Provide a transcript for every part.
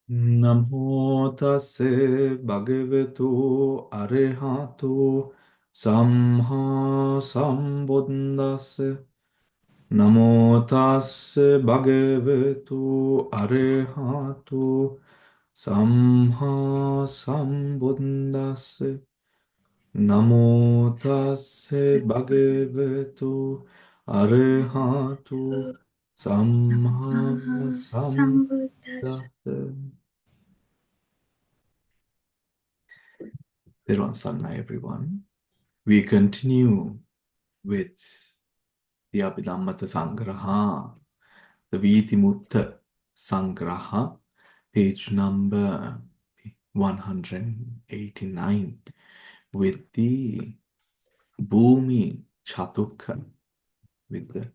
Namo tassa bhagavato arahato samma sambuddhassa. Namo tassa bhagavato arahato samma sambuddhassa. Namo tassa bhagavato arahato samma Sambuddhas. sambuddhassa. There was Sanna, everyone. We continue with the Abhidammata Sangraha, the Vitimutta Sangraha, page number 189, with the Bhumi Catukka, with the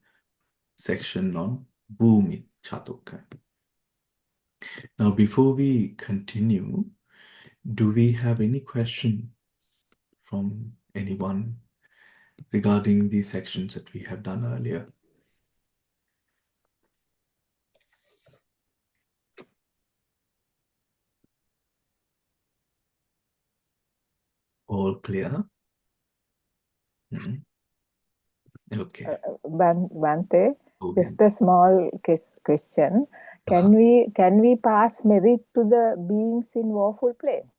section on Bhumi Catukka. Now, before we continue, do we have any question from anyone regarding the sections that we have done earlier? All clear? Okay. Bhante, Okay. just a small question. Can we pass merit to the beings in woeful plane?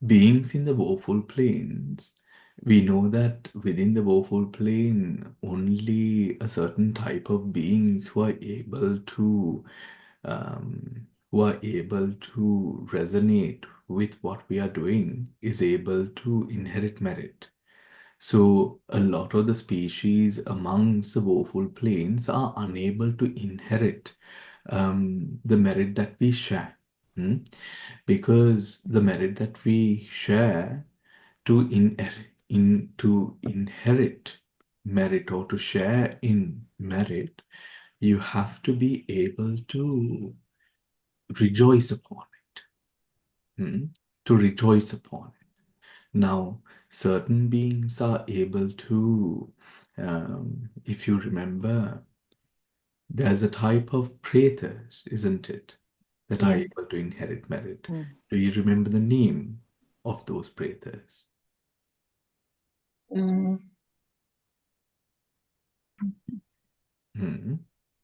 Beings in the woeful planes, we know that within the woeful plane, only a certain type of beings who are able to resonate with what we are doing is able to inherit merit. So a lot of the species amongst the woeful planes are unable to inherit the merit that we share. Because the merit that we share to inherit merit or to share in merit, you have to be able to rejoice upon it. To rejoice upon it. Now, certain beings are able to, if you remember, there's a type of pretas, isn't it? That are able to inherit merit. Do you remember the name of those pretas? No,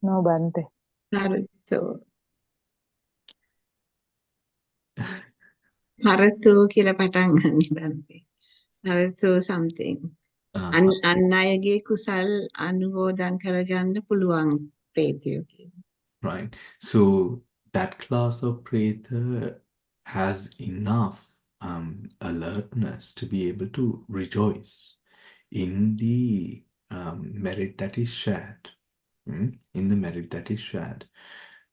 Bhante. Haratho කියලා පටන් ගන්න බන්තේ. Haratho something. අන් අයගේ කුසල් අනුමෝදන් කරගන්න පුළුවන් ප්‍රේතයෝ කියලා. Right. So that class of preta has enough alertness to be able to rejoice in the merit that is shared. In the merit that is shared.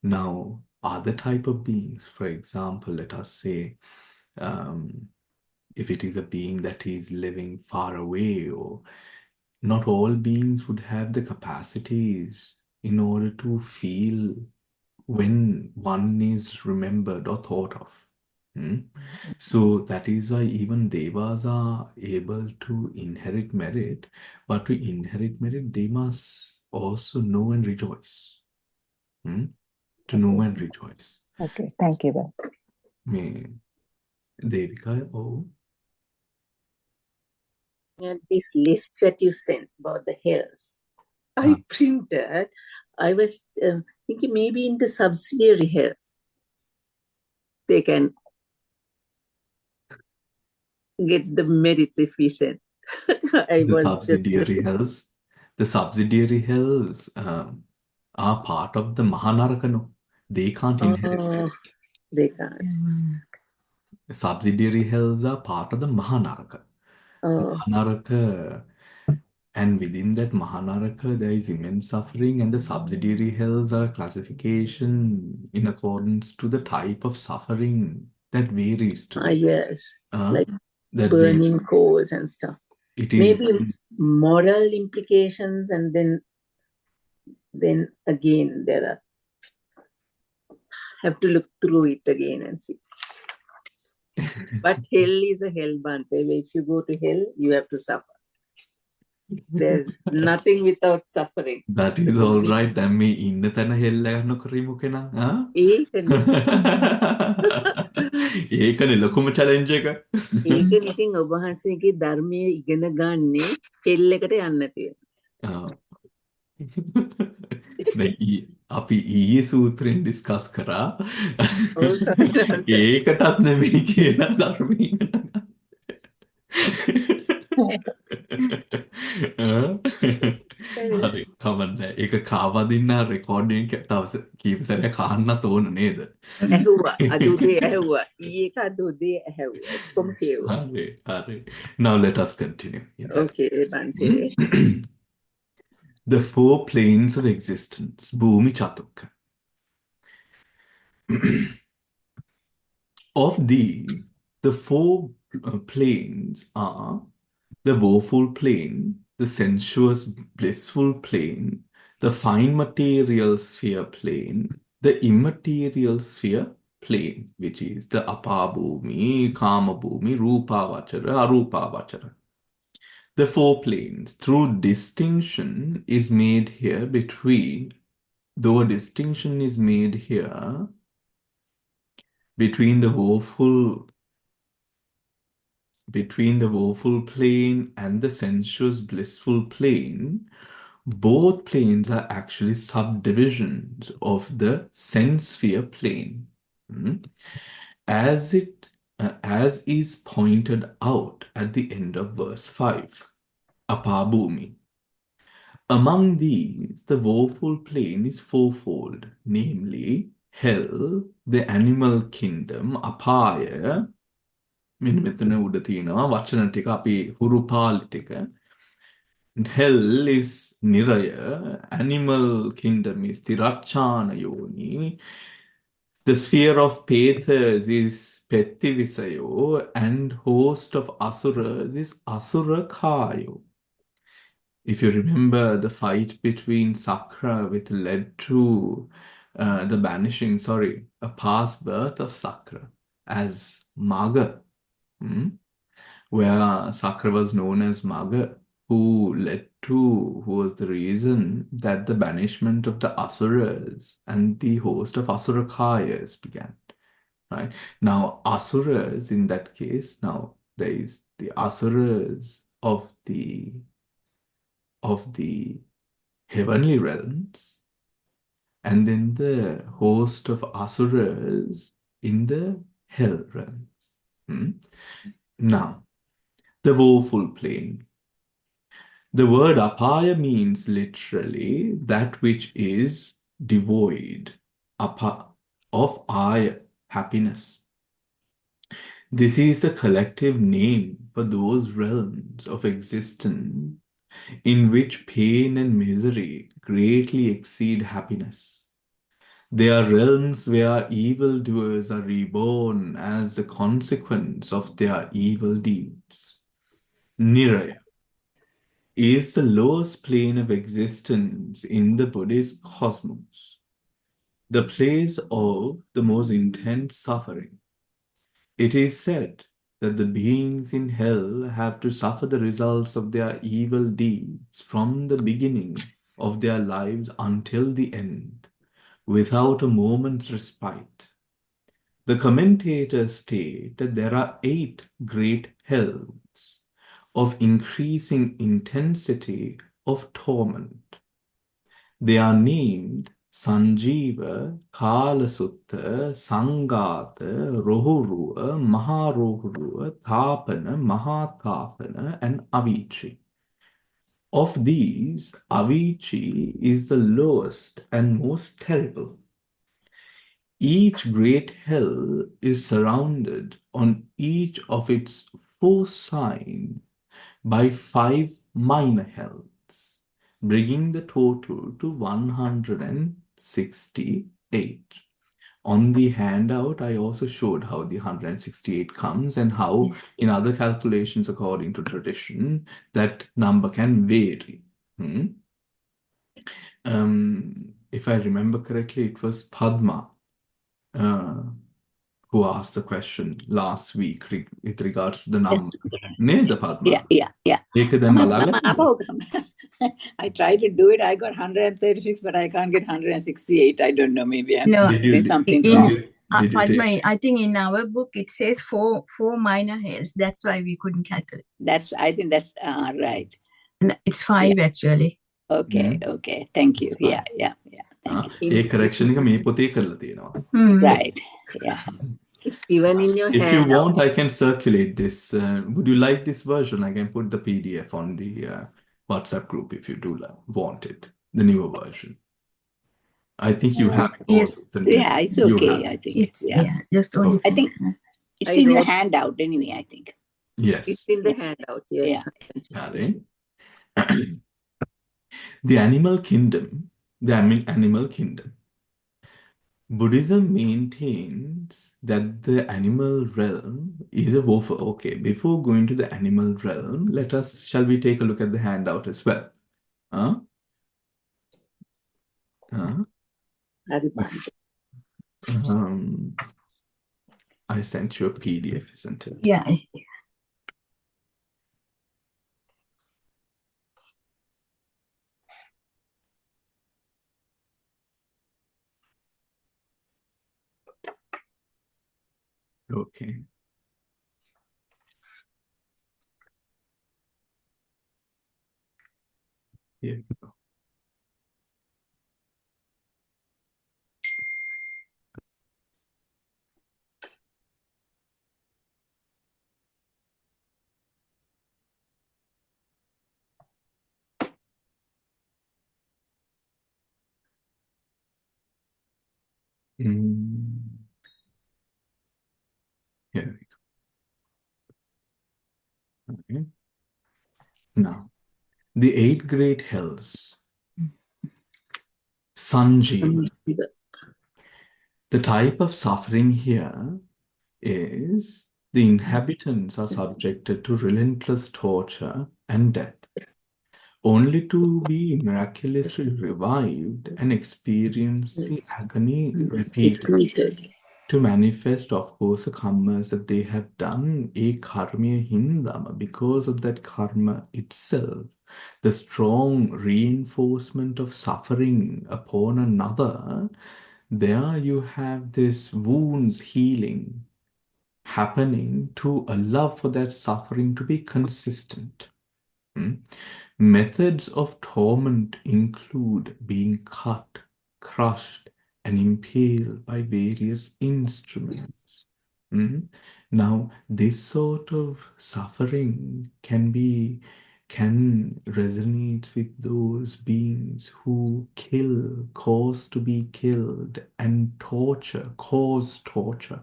Now, other type of beings, for example, let us say, if it is a being that is living far away, or not all beings would have the capacities in order to feel when one is remembered or thought of. So that is why even devas are able to inherit merit, but to inherit merit, they must also know and rejoice. To know and rejoice. Okay, thank you, Bhante. Devika, This list that you sent about the hells, I printed. I was thinking maybe in the subsidiary hells, they can get the merits if we send. The subsidiary hells are part of the Mahanaraka. No, they can't inherit merit. They can't. The subsidiary hells are part of the Mahanaraka. Mahanaraka, and within that Mahanaraka, there is immense suffering, and the subsidiary hells are a classification in accordance to the type of suffering that varies too. Yes, like that burning coals and stuff. It maybe is moral implications, and then again there are. Have to look through it again and see. But hell is a hell, Bhante. If you go to hell, you have to suffer. There's nothing without suffering. That is all right. දැන් මේ ඉන්න තැන හෙල්ල ගන්න කරීමුක නම් ඒකනේ. ඒකනේ ලොකුම challenge එක. ඒකනේ ඉතින් ඔබ වහන්සේගේ ධර්මයේ ඉගෙන ගන්නේ හෙල්ලකට යන්න නැති වෙන. දැන් අපි ඊයේ සූත්‍රයෙන් ඩිස්කස් කරා. ඔව් සර්. ඒකටත් නෙමෙයි කියන ධර්මයේ ඉගෙන ගන්න. හරි කවන්න ඒක කාවදින්න රෙකෝඩින් තව කීප සැරයක් අහන්නත් ඕන නේද? ඇහුවා. අද උදේ ඇහුවා. ඊයේ එක අද උදේ ඇහුවා. ඔක්කොම කියුවා. හරි. Now let us continue. Okay, Bante. The four planes of existence. Bhumi Catukka. Of these, the four planes are the woeful plane, the sensuous blissful plane, the fine material sphere plane, the immaterial sphere plane, which is the apabhumi, kamabhumi, rupavachara, arupavachara. The four planes, through distinction is made here between, though a distinction is made here between the woeful plane and the sensuous blissful plane, both planes are actually subdivisions of the sense sphere plane. As is pointed out at the end of verse 5. Apabhumi. Among these, the woeful plane is fourfold, namely hell, the animal kingdom, apaya, මෙන්න මෙතන උඩ තියෙනවා වචන ටික අපි හුරුපාලි ටික. Hell is niraya, animal kingdom is tirachana yoni, the sphere of Pethas is Pettivisayo, and host of Asuras is Asurakayo. If you remember the fight between Sakra, which led to the banishing, a past birth of Sakra as Maga, where Sakra was known as Maga, who was the reason that the banishment of the Asuras and the host of Asurakayas began. Right? Now, Asuras in that case, now there is the Asuras of the heavenly realms, and then the host of Asuras in the hell realms. Now, the woeful plane. The word apaya means literally that which is devoid of aya, happiness. This is a collective name for those realms of existence in which pain and misery greatly exceed happiness. They are realms where evildoers are reborn as the consequence of their evil deeds. Niraya is the lowest plane of existence in the Buddhist cosmos, the place of the most intense suffering. It is said that the beings in hell have to suffer the results of their evil deeds from the beginning of their lives until the end, without a moment's respite. The commentators state that there are 8 great hells of increasing intensity of torment. They are named Sanjeeva, Kalasutta, Sangata, Rohuruva, Maharohuruva, Tapana, Mahatapana, and Avichi. Of these, Avichi is the lowest and most terrible. Each great hell is surrounded on each of its 4 sides by 5 minor hells, bringing the total to 168. On the handout, I also showed how the 168 comes and how in other calculations according to tradition, that number can vary. If I remember correctly, it was Padma who asked the question last week with regards to the number. Yes. Neda Padma. Yeah. ඒක දැන් බලාගත්තද? I tried to do it. I got 136, but I can't get 168. I don't know. Maybe there's something wrong. Padma, I think in our book it says four minor hairs. That's why we couldn't calculate. I think that's right. It's 5 actually. Okay. Thank you. Yeah. Thank you. A correction එක මේ පොතේ කරලා තියෙනවා. Right. Yeah. It's given in your If you hand. want, I can circulate this. Would you like this version? I can put the PDF on the WhatsApp group if you do want it. The newer version. I think you have it. Yes. Yeah, it's okay. I think. Just only. I think it's in your handout anyway, I think. Yes. It's in the handout, yes. Yeah. The animal kingdom. Buddhism maintains that the animal realm is a woeful. Okay, before going to the animal realm, shall we take a look at the handout as well? I sent you a PDF, isn't it? Yeah. Okay. Here we go. Here we go. Okay. Now, the 8 great hells. Sanjeev. The type of suffering here is the inhabitants are subjected to relentless torture and death, only to be miraculously revived and experience the agony repeatedly. To manifest, of course, the karmas that they have done, karmiya hindama, because of that karma itself, the strong reinforcement of suffering upon another, there you have this wounds healing happening to allow for that suffering to be consistent. Methods of torment include being cut, crushed, and impaled by various instruments. Now, this sort of suffering can resonate with those beings who kill, cause to be killed, and cause torture.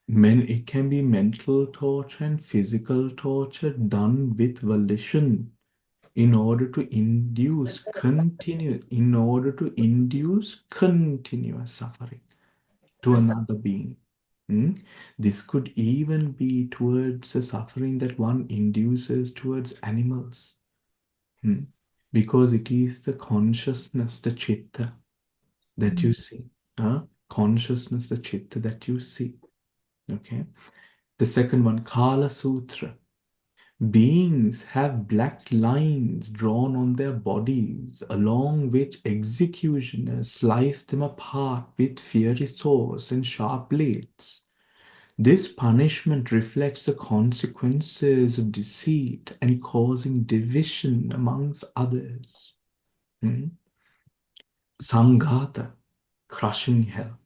It can be mental torture and physical torture done with volition in order to induce continuous suffering to another being. This could even be towards the suffering that one induces towards animals. Because it is the consciousness, the chitta, that you see. Consciousness, the chitta that you see. Okay. The second one, Kala Sutra. Beings have black lines drawn on their bodies, along which executioners slice them apart with fiery saws and sharp blades. This punishment reflects the consequences of deceit and causing division amongst others. Sanghata, crushing hell.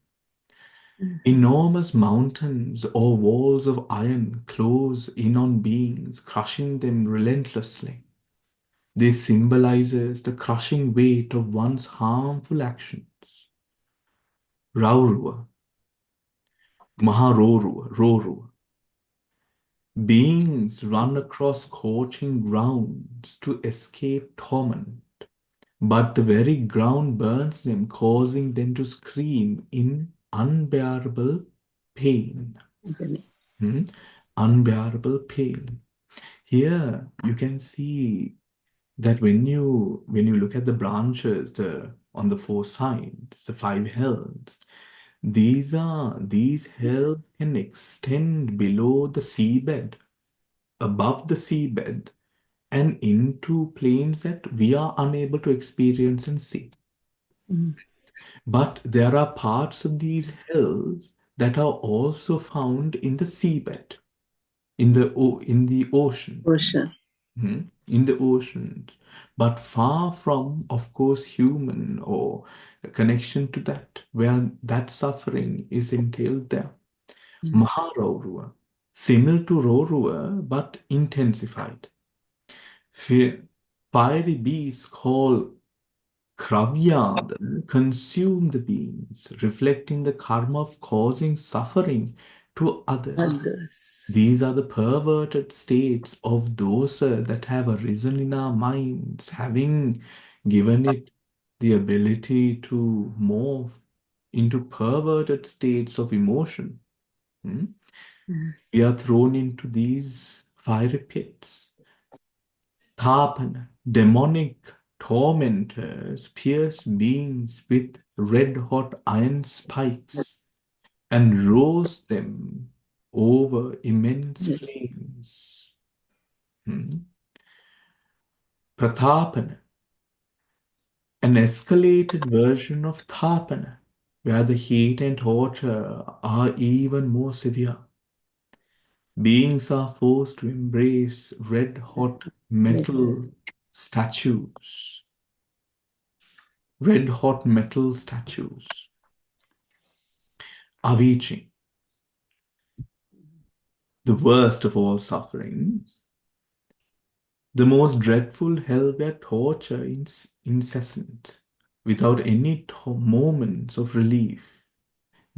Enormous mountains or walls of iron close in on beings, crushing them relentlessly. This symbolizes the crushing weight of one's harmful actions. Raurua, Maharorua. Beings run across scorching grounds to escape torment, but the very ground burns them, causing them to scream in unbearable pain. Unbearable pain. Here you can see that when you look at the branches on the 4 sides, the 5 hells, These hells can extend below the seabed, above the seabed, and into planes that we are unable to experience and see. But there are parts of these hills that are also found in the seabed, in the ocean. Ocean. In the oceans, but far from, of course, human or a connection to that, where that suffering is entailed there. Maharorua, similar to Rorua, but intensified. Fiery beasts called Kravyad consume the beings, reflecting the karma of causing suffering to others. Others. These are the perverted states of dosa that have arisen in our minds, having given it the ability to morph into perverted states of emotion. We are thrown into these fiery pits. Tapana, demonic tormentors pierce beings with red-hot iron spikes and roast them over immense Yes. flames. Pratapana, an escalated version of Thapana, where the heat and torture are even more severe. Beings are forced to embrace red-hot metal statues. Red-hot metal statues. Avicii, the worst of all sufferings, the most dreadful hell where torture is incessant, without any moments of relief.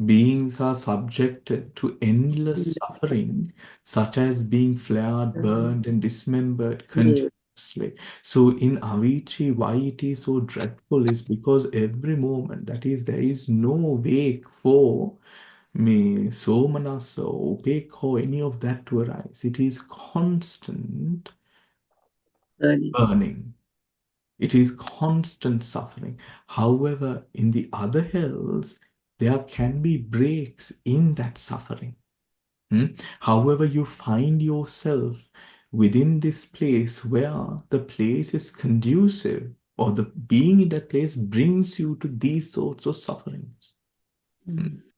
Beings are subjected to endless suffering, such as being flared, burned, and dismembered Yes. continuously. So in Avicii, why it is so dreadful is because every moment, that is, there is no wake for me, somanasa, opaque, or any of that to arise. It is constant burning. It is constant suffering. However, in the other hells, there can be breaks in that suffering. However, you find yourself within this place where the place is conducive, or the being in that place brings you to these sorts of sufferings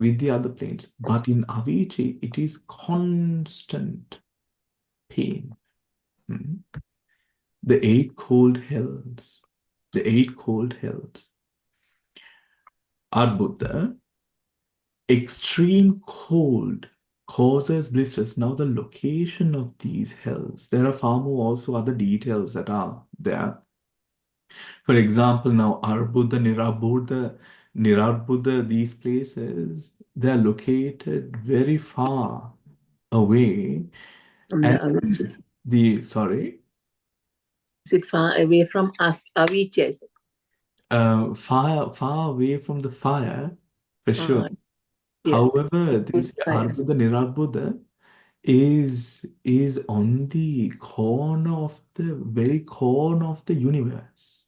with the other planes. But in Avicii, it is constant pain. The eight cold hells. The eight cold hells. Arbudha, extreme cold causes blisters. Now, the location of these hells, there are far more also other details that are there. For example, now Arbudha, Nirarbudha, these places, they are located very far away. From the And Avicii. sorry? Is it far away from Avicii? Far away from the fire, for sure. Yes. However, this Yes. Arbudha Nirarbudha is on the corner of the very corner of the universe.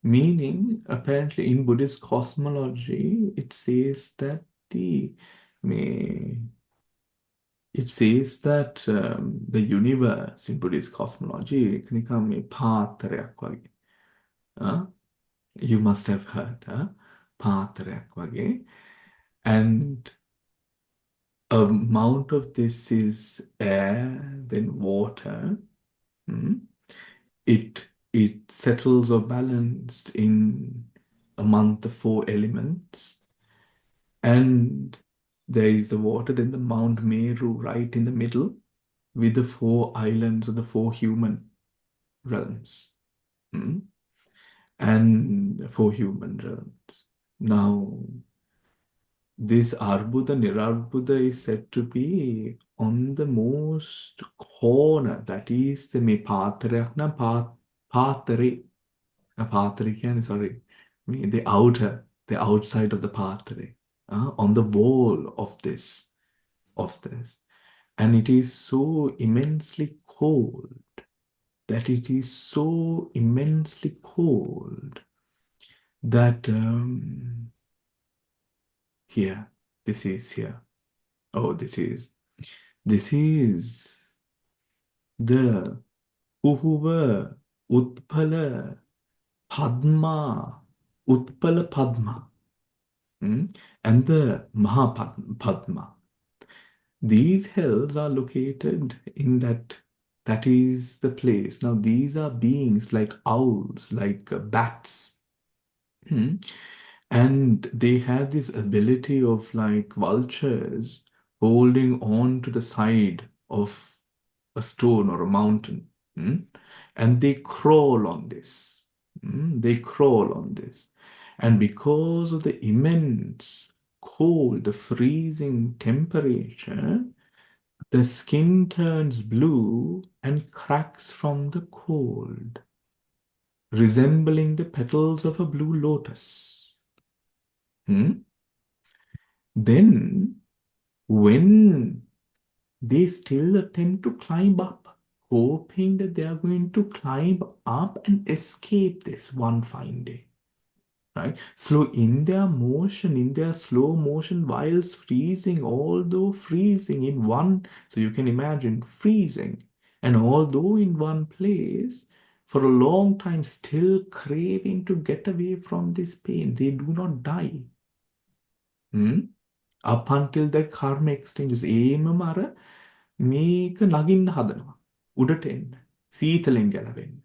Meaning, apparently in Buddhist cosmology, it says that the universe in Buddhist cosmology නිකන් මේ පාත්‍රයක් වගේ. You must have heard, පාත්‍රයක් වගේ. And amount of this is air, then water. It settles or balanced in among the four elements. And there is the water, then the Mount Meru right in the middle with the four islands of the four human realms. And four human realms. Now, this Arbudha Nirarbudha is said to be on the most corner, that is the me පාත්‍රයක් නම් පාත්‍රේ sorry, the outside of the පාත්‍රේ, on the wall of this. And it is so immensely cold that here. This is here. Oh, this is the who were Utpala Padma, Utpala Padma, and the Mahapadma. These hells are located in that is the place. Now, these are beings like owls, like bats. And they have this ability of like vultures holding on to the side of a stone or a mountain. And they crawl on this. They crawl on this. And because of the immense cold, the freezing temperature, the skin turns blue and cracks from the cold, resembling the petals of a blue lotus. Then, when they still attempt to climb up, hoping that they are going to climb up and escape this one fine day, right? So in their slow motion, whilst freezing, although freezing in one, so you can imagine freezing, and although in one place for a long time, still craving to get away from this pain, they do not die. Up until that karma exchanges. ඒමම අර මේක නගින්න හදනවා. උඩට එන්න. සීතලෙන් ගැලවෙන්න.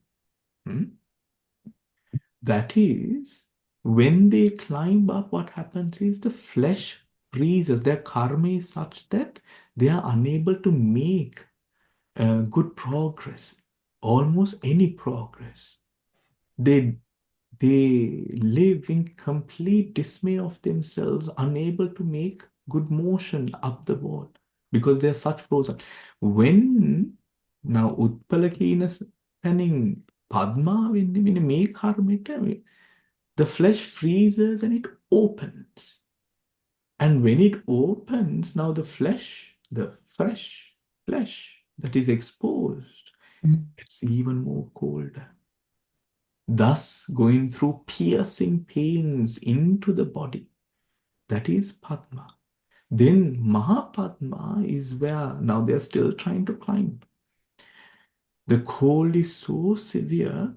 That is, when they climb up, what happens is the flesh freezes. Their karma is such that they are unable to make good progress, almost any progress. They live in complete dismay of themselves, unable to make good motion up the wall because they're such frozen. When now Utpala කියන තැනින් Padma වෙන්නේ මේ කර්මෙට, the flesh freezes and it opens. And when it opens, now the fresh flesh that is exposed, it's even more colder, thus going through piercing pains into the body. That is Padma. Then Mahapadma is where now they're still trying to climb. The cold is so severe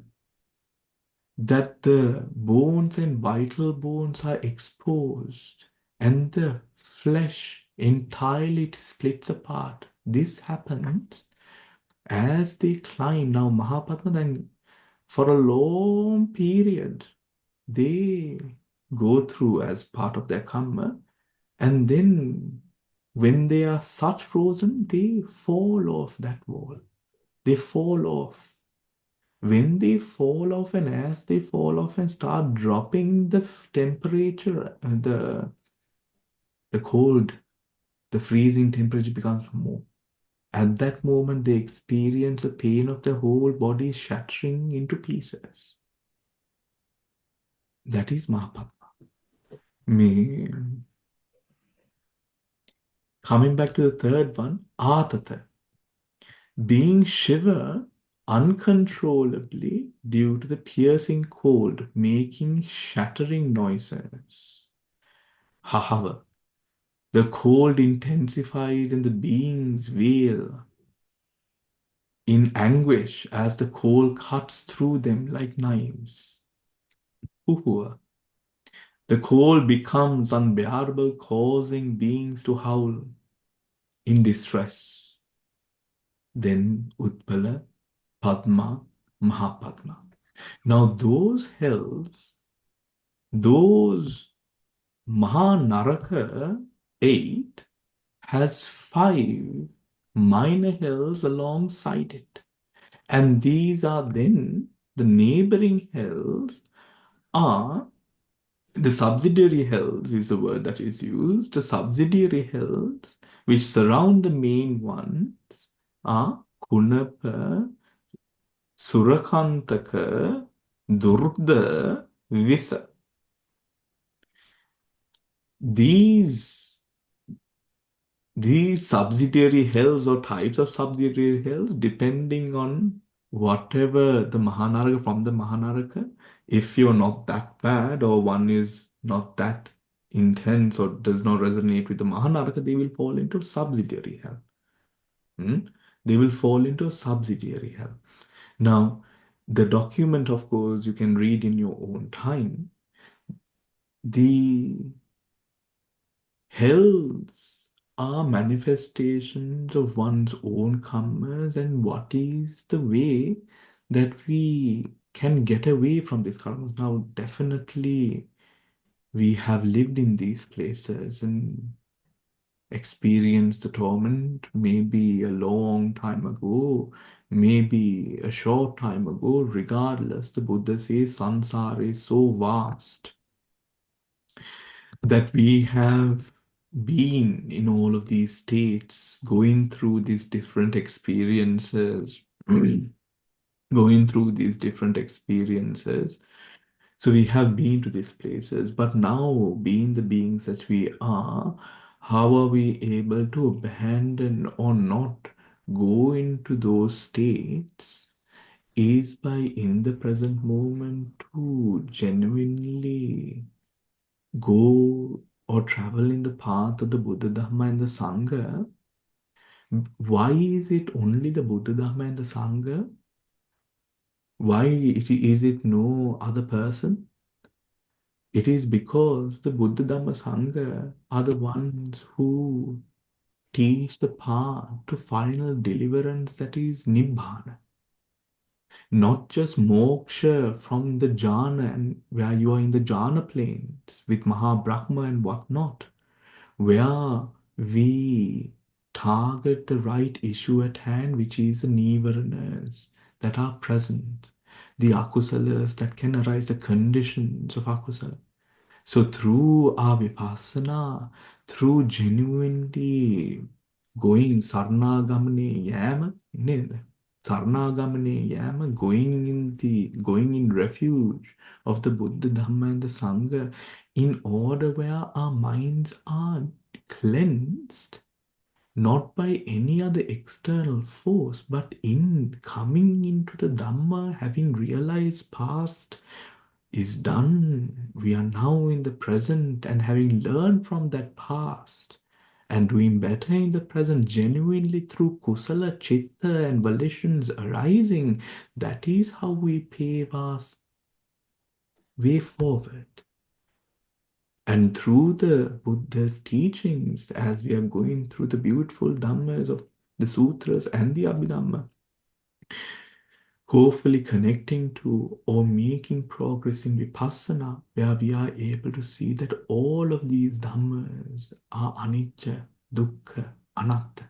that the bones and vital bones are exposed and the flesh entirely splits apart. This happens as they climb. Now Mahapadma, then for a long period, they go through as part of their karma, and then when they are such frozen, they fall off that wall. They fall off. When they fall off, and as they fall off and start dropping the temperature, the cold, the freezing temperature becomes more. At that moment, they experience the pain of the whole body shattering into pieces. That is Mahapadma. Coming back to the third one, Atata. Being shiver uncontrollably due to the piercing cold, making shattering noises. However, the cold intensifies and the beings wail in anguish as the cold cuts through them like knives. Uhua. The cold becomes unbearable, causing beings to howl in distress. Then Utpala, Padma, Mahapadma. Now those hells, those Mahanaraka 8 has 5 minor hells alongside it. And these are then the neighboring hells are the subsidiary hells is the word that is used. The subsidiary hells which surround the main ones are Kunapa, Surakantaka, Durda, Visa. These subsidiary hells or types of subsidiary hells, depending on whatever the Mahanaraka from the Mahanaraka, if you're not that bad or one is not that intense or does not resonate with the Mahanaraka, they will fall into subsidiary hell. They will fall into a subsidiary hell. Now, the document, of course, you can read in your own time. The hells are manifestations of one's own karmas, and what is the way that we can get away from these karmas. Now, definitely, we have lived in these places and experienced the torment maybe a long time ago, maybe a short time ago. Regardless, the Buddha says samsara is so vast that we have been in all of these states, going through these different experiences, going through these different experiences. So we have been to these places, but now, being the beings that we are, how are we able to abandon or not go into those states? Is by in the present moment to genuinely go or travel in the path of the Buddha, Dhamma, and the Sangha. Why is it only the Buddha, Dhamma, and the Sangha? Why is it no other person? It is because the Buddha, Dhamma, Sangha are the ones who teach the path to final deliverance, that is Nibbana. Not just moksha from the jhana, and where you are in the jhana planes with Mahabrahma and whatnot, where we target the right issue at hand, which is the nivaranas that are present, the akusalas that can arise, the conditions of akusala. So through our vipassana, through genuinely going sarnagamane yama, sarnagamane yama, going in refuge of the Buddha, Dhamma, and the Sangha, in order where our minds are cleansed, not by any other external force, but in coming into the Dhamma, having realized past is done. We are now in the present, and having learned from that past and doing better in the present genuinely through kusala, chitta, and volitions arising, that is how we pave our way forward. And through the Buddha's teachings, as we are going through the beautiful Dhammas of the Sutras and the Abhidhamma, hopefully connecting to or making progress in Vipassana, where we are able to see that all of these Dhammas are anicca, dukkha, anatta.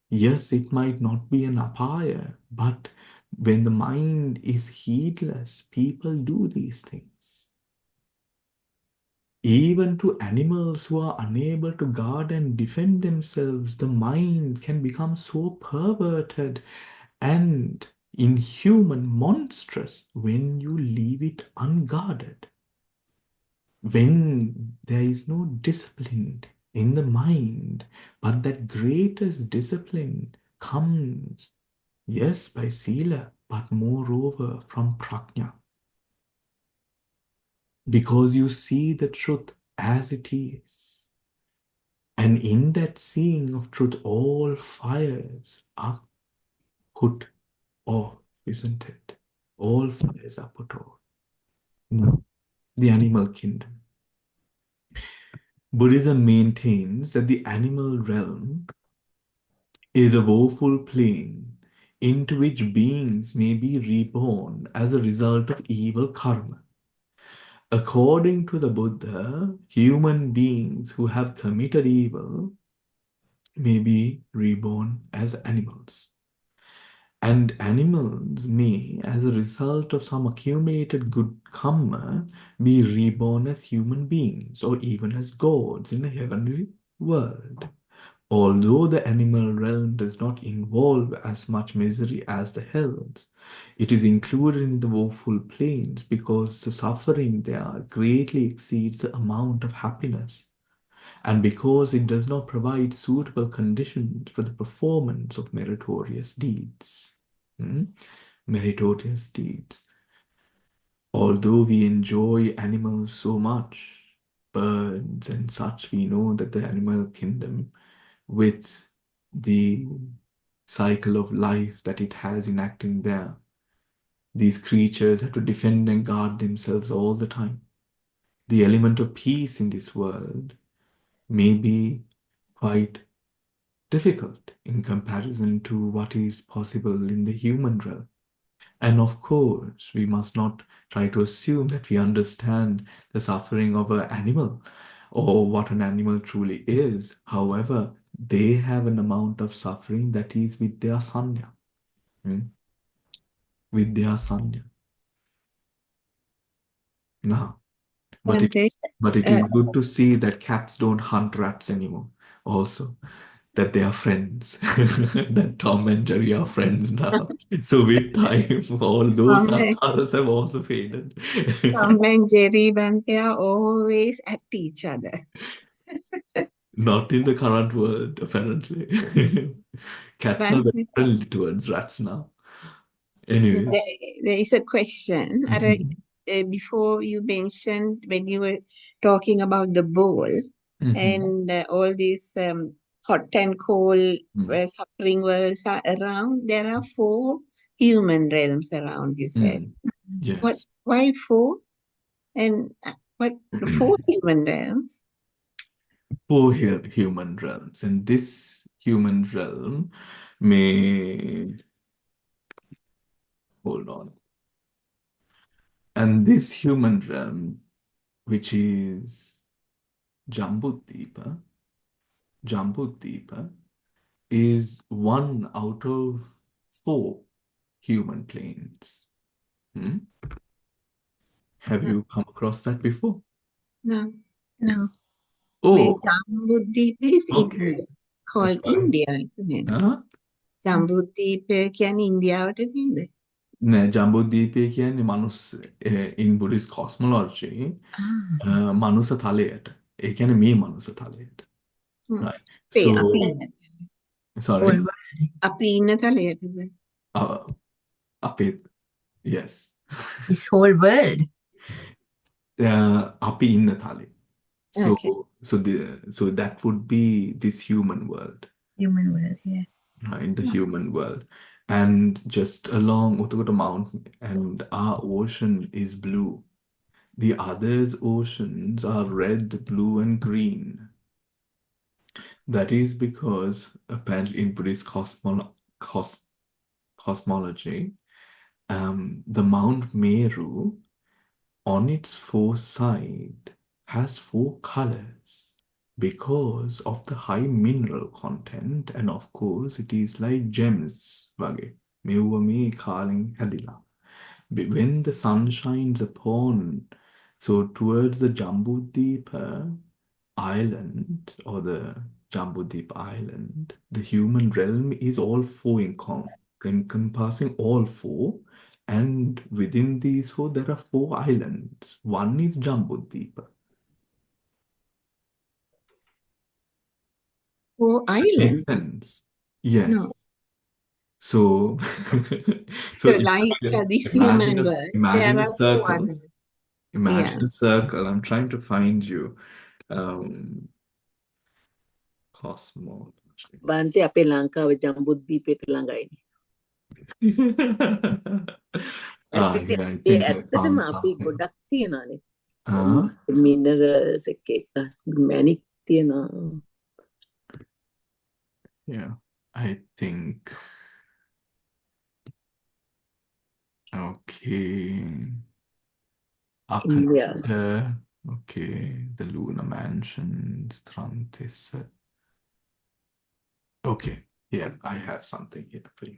Yes, it might not be an apaya, but when the mind is heedless, people do these things. Even to animals who are unable to guard and defend themselves, the mind can become so perverted and inhuman, monstrous, when you leave it unguarded. When there is no discipline in the mind, but that greatest discipline comes, yes, by sila, but moreover from prajna. Because you see the truth as it is. And in that seeing of truth, all fires are put off, isn't it? All fires are put off. No, the animal kingdom. Buddhism maintains that the animal realm is a woeful plane into which beings may be reborn as a result of evil karma. According to the Buddha, human beings who have committed evil may be reborn as animals. And animals may, as a result of some accumulated good karma, be reborn as human beings or even as gods in a heavenly world. Although the animal realm does not involve as much misery as the hells, it is included in the woeful planes because the suffering there greatly exceeds the amount of happiness, and because it does not provide suitable conditions for the performance of meritorious deeds. Meritorious deeds. Although we enjoy animals so much, birds and such, we know that the animal kingdom, with the cycle of life that it has enacting there, these creatures have to defend and guard themselves all the time. The element of peace in this world may be quite difficult in comparison to what is possible in the human realm. And of course, we must not try to assume that we understand the suffering of an animal or what an animal truly is. However, they have an amount of suffering that is with their sanya. With their sanya. Now, but And it is good to see that cats don't hunt rats anymore. Also, that they are friends. That Tom and Jerry are friends now. So with time, all those sankharas have also faded. Tom and Jerry, when they are always at each other. Not in the current world, apparently. Cats are When very friendly towards rats now. Anyway. there is a question. Before you mentioned when you were talking about the bowl and all these hot and cold suffering worlds are around, there are 4 human realms around, you said. Yes. Why 4? And what 4 human realms? 4 human realms. And this human realm may... Hold on. And this human realm, which is Jambudvipa, is 1 out of 4 human planes. Have you come across that before? No. Oh, Jambudvipa is okay. India, called Sorry. India, isn't it? Huh? ජම්බුද්වීපය කියන්නේ ඉන්දියාවට නේද? නෑ ජම්බුද්වීපය කියන්නේ මනුස්ස in Buddhist cosmology මනුස්ස තලයට. ඒ කියන්නේ මේ මනුස්ස තලයට. Right. So, අපි ඉන්න sorry. අපි ඉන්න තලයටද? අපේ, yes. This whole world. අපි ඉන්න තලය. Okay. So that would be this human world. Human world, yeah. Right, the human world. And just along Uttagata Mountain, and our ocean is blue. The others' oceans are red, blue, and green. That is because apparently in Buddhist cosmology, the Mount Meru on its 4 sides has 4 colors because of the high mineral content, and of course it is like gems වගේ. මෙව්ව මේ කාලෙන් හැදිලා. When the sun shines upon, so towards the Jambudvipa island or the Jambudvipa island, the human realm is all 4 encompassing all 4, and within these 4 there are 4 islands. One is Jambudvipa. 4 islands? Makes sense. Yes. No. So, So like this human world, there imagine a are 4 circle. others. Imagine a circle. I'm trying to find you. Cosmology. බන්තේ අපේ ලංකාව ජම්බුද්වීපයට ළඟයිනේ. Yeah, I A think I ඇත්තටම found අපි something. ගොඩක් තියනවානේ. Uh-huh. Minerals එක මැනික් තියනවා. Yeah, I think. Okay. India. Okay, the lunar mansions, Trantissa. Okay, yeah, I have something here for you.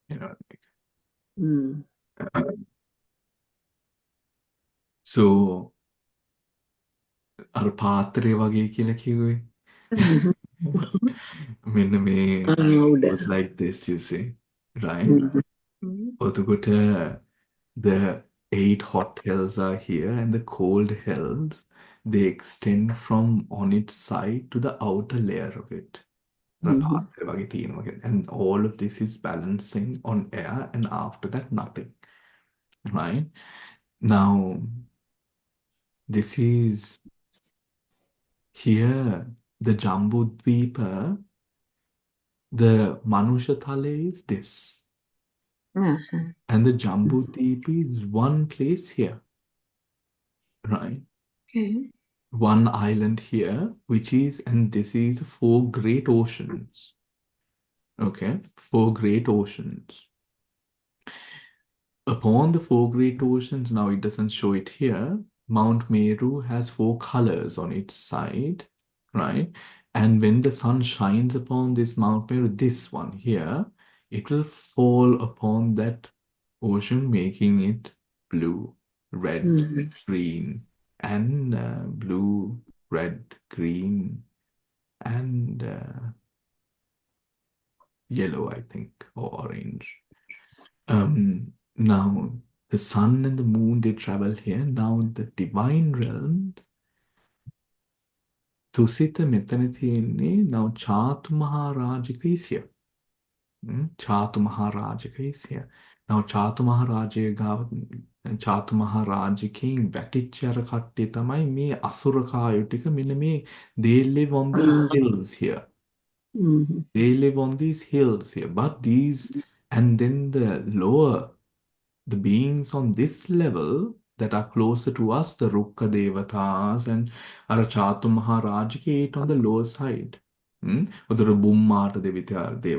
You know, so අර පාත්‍රය වගේ කියලා කිව්වේ. මෙන්න මේ was like this, you see, right? එතකොට the 8 hot hells are here, and the cold hells, they extend from on its side to the outer layer of it. And all of this is balancing on air, and after that, nothing. Right? Now, this is here, the Jambudvipa, the Manushatale is this. And the Jambudvipa is one place here. Right? Okay. One island here, which is, and this is 4 great oceans. Okay, 4 great oceans. Upon the 4 great oceans, now it doesn't show it here, Mount Meru has 4 colors on its side, right? And when the sun shines upon this Mount Meru, this one here, it will fall upon that ocean, making it blue, red, green, and blue, red, green, and yellow, I think, or orange. Now, the sun and the moon, they travel here. Now, the divine realm, Tusita Metanithini, now Chatu Maharajika is here. Chatu Maharajika is here. Now, Chatu Maharajikain Vatichara Katti Tamai me Asurakayotika Miname, they live on these hills here. They live on these hills here. But these, and then the lower, the beings on this level that are closer to us, the Rukka Devatas and Arachatu Maharajiki, on the lower side. Or the Bummata Devata, they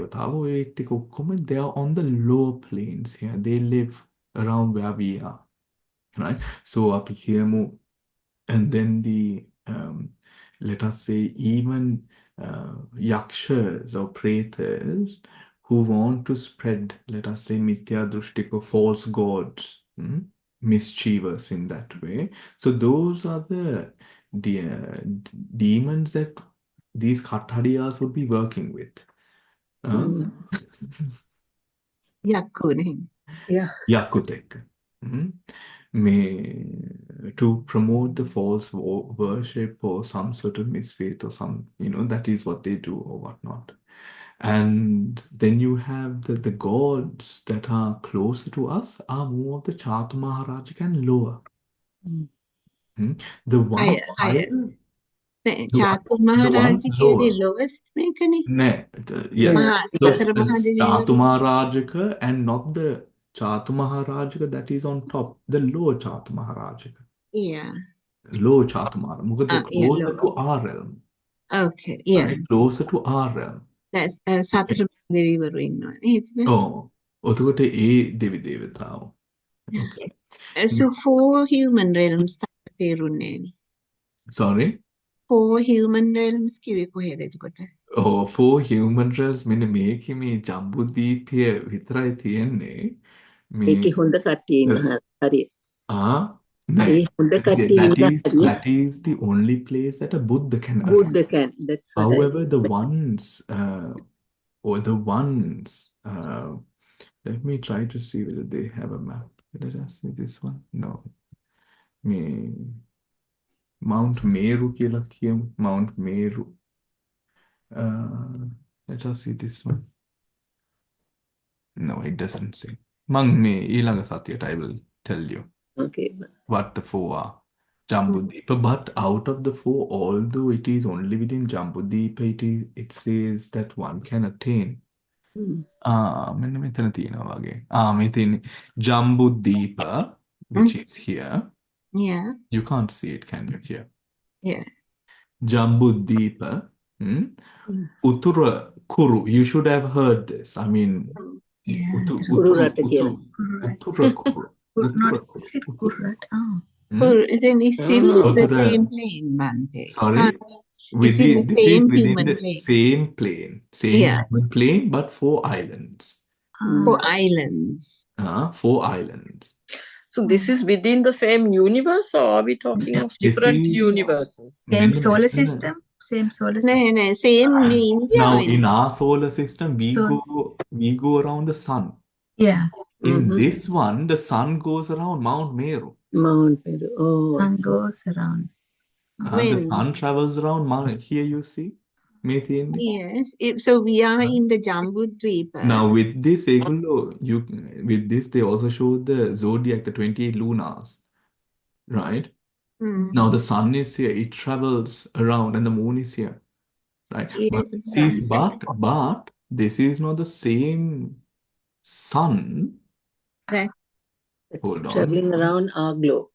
are on the lower planes here. They live around where we are. Right? So up here, and then the let us say even yakshas or pretas who want to spread, let us say, mithya drushtiko, false gods, mischievous in that way. So those are the demons that these Kathariyas would be working with. Yakunin. Yeah. Yakutek. May to promote the false worship or some sort of misfaith or some, that is what they do or whatnot. And then you have the gods that are closer to us are more of the Chatu Maharajika and lower. The one Higher. the Chatu ones Maharajika lower. the lowest, Menkani? Yes. So Satara it's Mahadevi. Chatu Maharajika and not the Chatu Maharajika that is on top, the lower Chatu Maharajika. Yeah. Low Chatumara, because they're Yeah, closer lower. to our realm. Okay, yeah. Right? Closer to our realm. That's Satara Mahadevi were in one, isn't it? Oh, ඔතකොට ඒ දෙවි දේවතාවෝ. Okay. So 4 human realms තේරුන්නේ. Sorry? 4 human realms කිව්වේ කොහෙද එතකොට? Oh, 4 human realms මෙන්න මේකේ මේ ජම්බුද්වීපය විතරයි තියෙන්නේ. ඒකේ හොඳ කට්ටිය ඉන්න හරිය. No. ඒ හොඳ කට්ටිය ඉන්න හරිය. That is the only place that a Buddha can arrive. Buddha can. That's what However, the ones, let me try to see whether they have a map. Let us see this one. No. Mount Meru කියලා කියමු. Mount Meru. Let us see this one. No, it doesn't say. මං මේ ඊළඟ සතියට I will tell you. Okay. What the 4 are. Jambudvipa, but out of the 4, although it is only within Jambudvipa, it says that one can attain. මෙන්න මෙතන තියෙනවා වගේ. මෙතන Jambudvipa, which is here. Yeah. You can't see it, can you, here? Yeah. Jambudvipa. Uttara Kuru. You should have heard this. I mean, Yeah. Uttara Kuru. Not is it Kurrat? Oh. Then it's in the same plane, Bante. Sorry? It's in the same human plane. Same plane. Same human plane, but 4 islands. 4 islands. 4 islands. So this is within the same universe, or are we talking of different universes? Same solar system? Same solar system? No, same India. Now, in our solar system, we go around the sun. Yeah. In this one, the sun goes around Mount Meru. Mount Meru. Oh. Sun goes around. The sun travels around Mount. Here you see. මේ තියෙන්නේ. Yes. So we are in the Jambudvipa. Now with this, with this they also show the zodiac, the 28 lunars, right? Now the sun is here, it travels around, and the moon is here, right? But Yes. but this is not the same sun. That Hold It's on. traveling around our globe.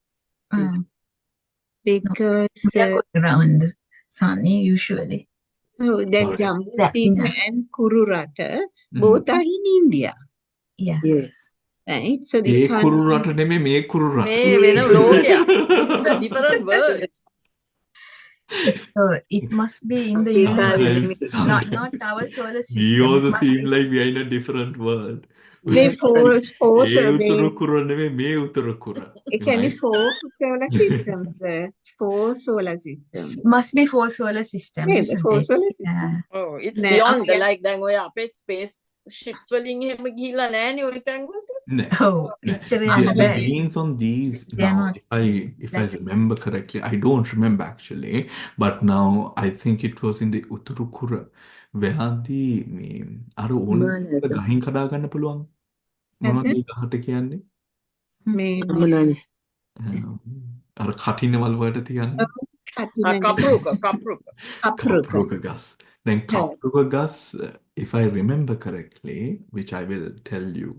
because We are going around the sun usually. no, that Correct. Jambudvipa Yeah. and Kururata both are in India, Yeah. Yes. right? So they A can't කුරු be. රට නෙමෙයි මේ කුරු රට. මේ වෙන ලෝකයක්. It's a different world. So it must be in the People are universe, Sometimes not our solar we system. also It must seem be. like we are in a different world. They Yes. force A away. උතුරු කුර නෙමෙයි මේ උතුරු කුර. It can be Right? 4 solar systems. The 4 solar systems. Must be 4 solar systems, Yeah, the isn't 4 it? solar systems. Yeah. Oh, it's Nah, beyond the yeah. like දැන් ඔය අපේ space ships වලින් එහෙම ගිහිල්ලා නැහැනේ ඔය තැන් වලට. No, Oh, no. picture The, in the bed. beings on these They are now, not if I like remember correctly, I don't remember actually, but now I think it was in the Utturukura where the අර ඕන Humanism. ගහින් කඩා ගන්න පුළුවන් මොනවද ඒ ගහට කියන්නේ? Maybe. Humanism. අර කටිනවල් වලට තියන්නේ කප්රුක Kapruka gas. Then Yeah. Kapruka gas, if I remember correctly, which I will tell you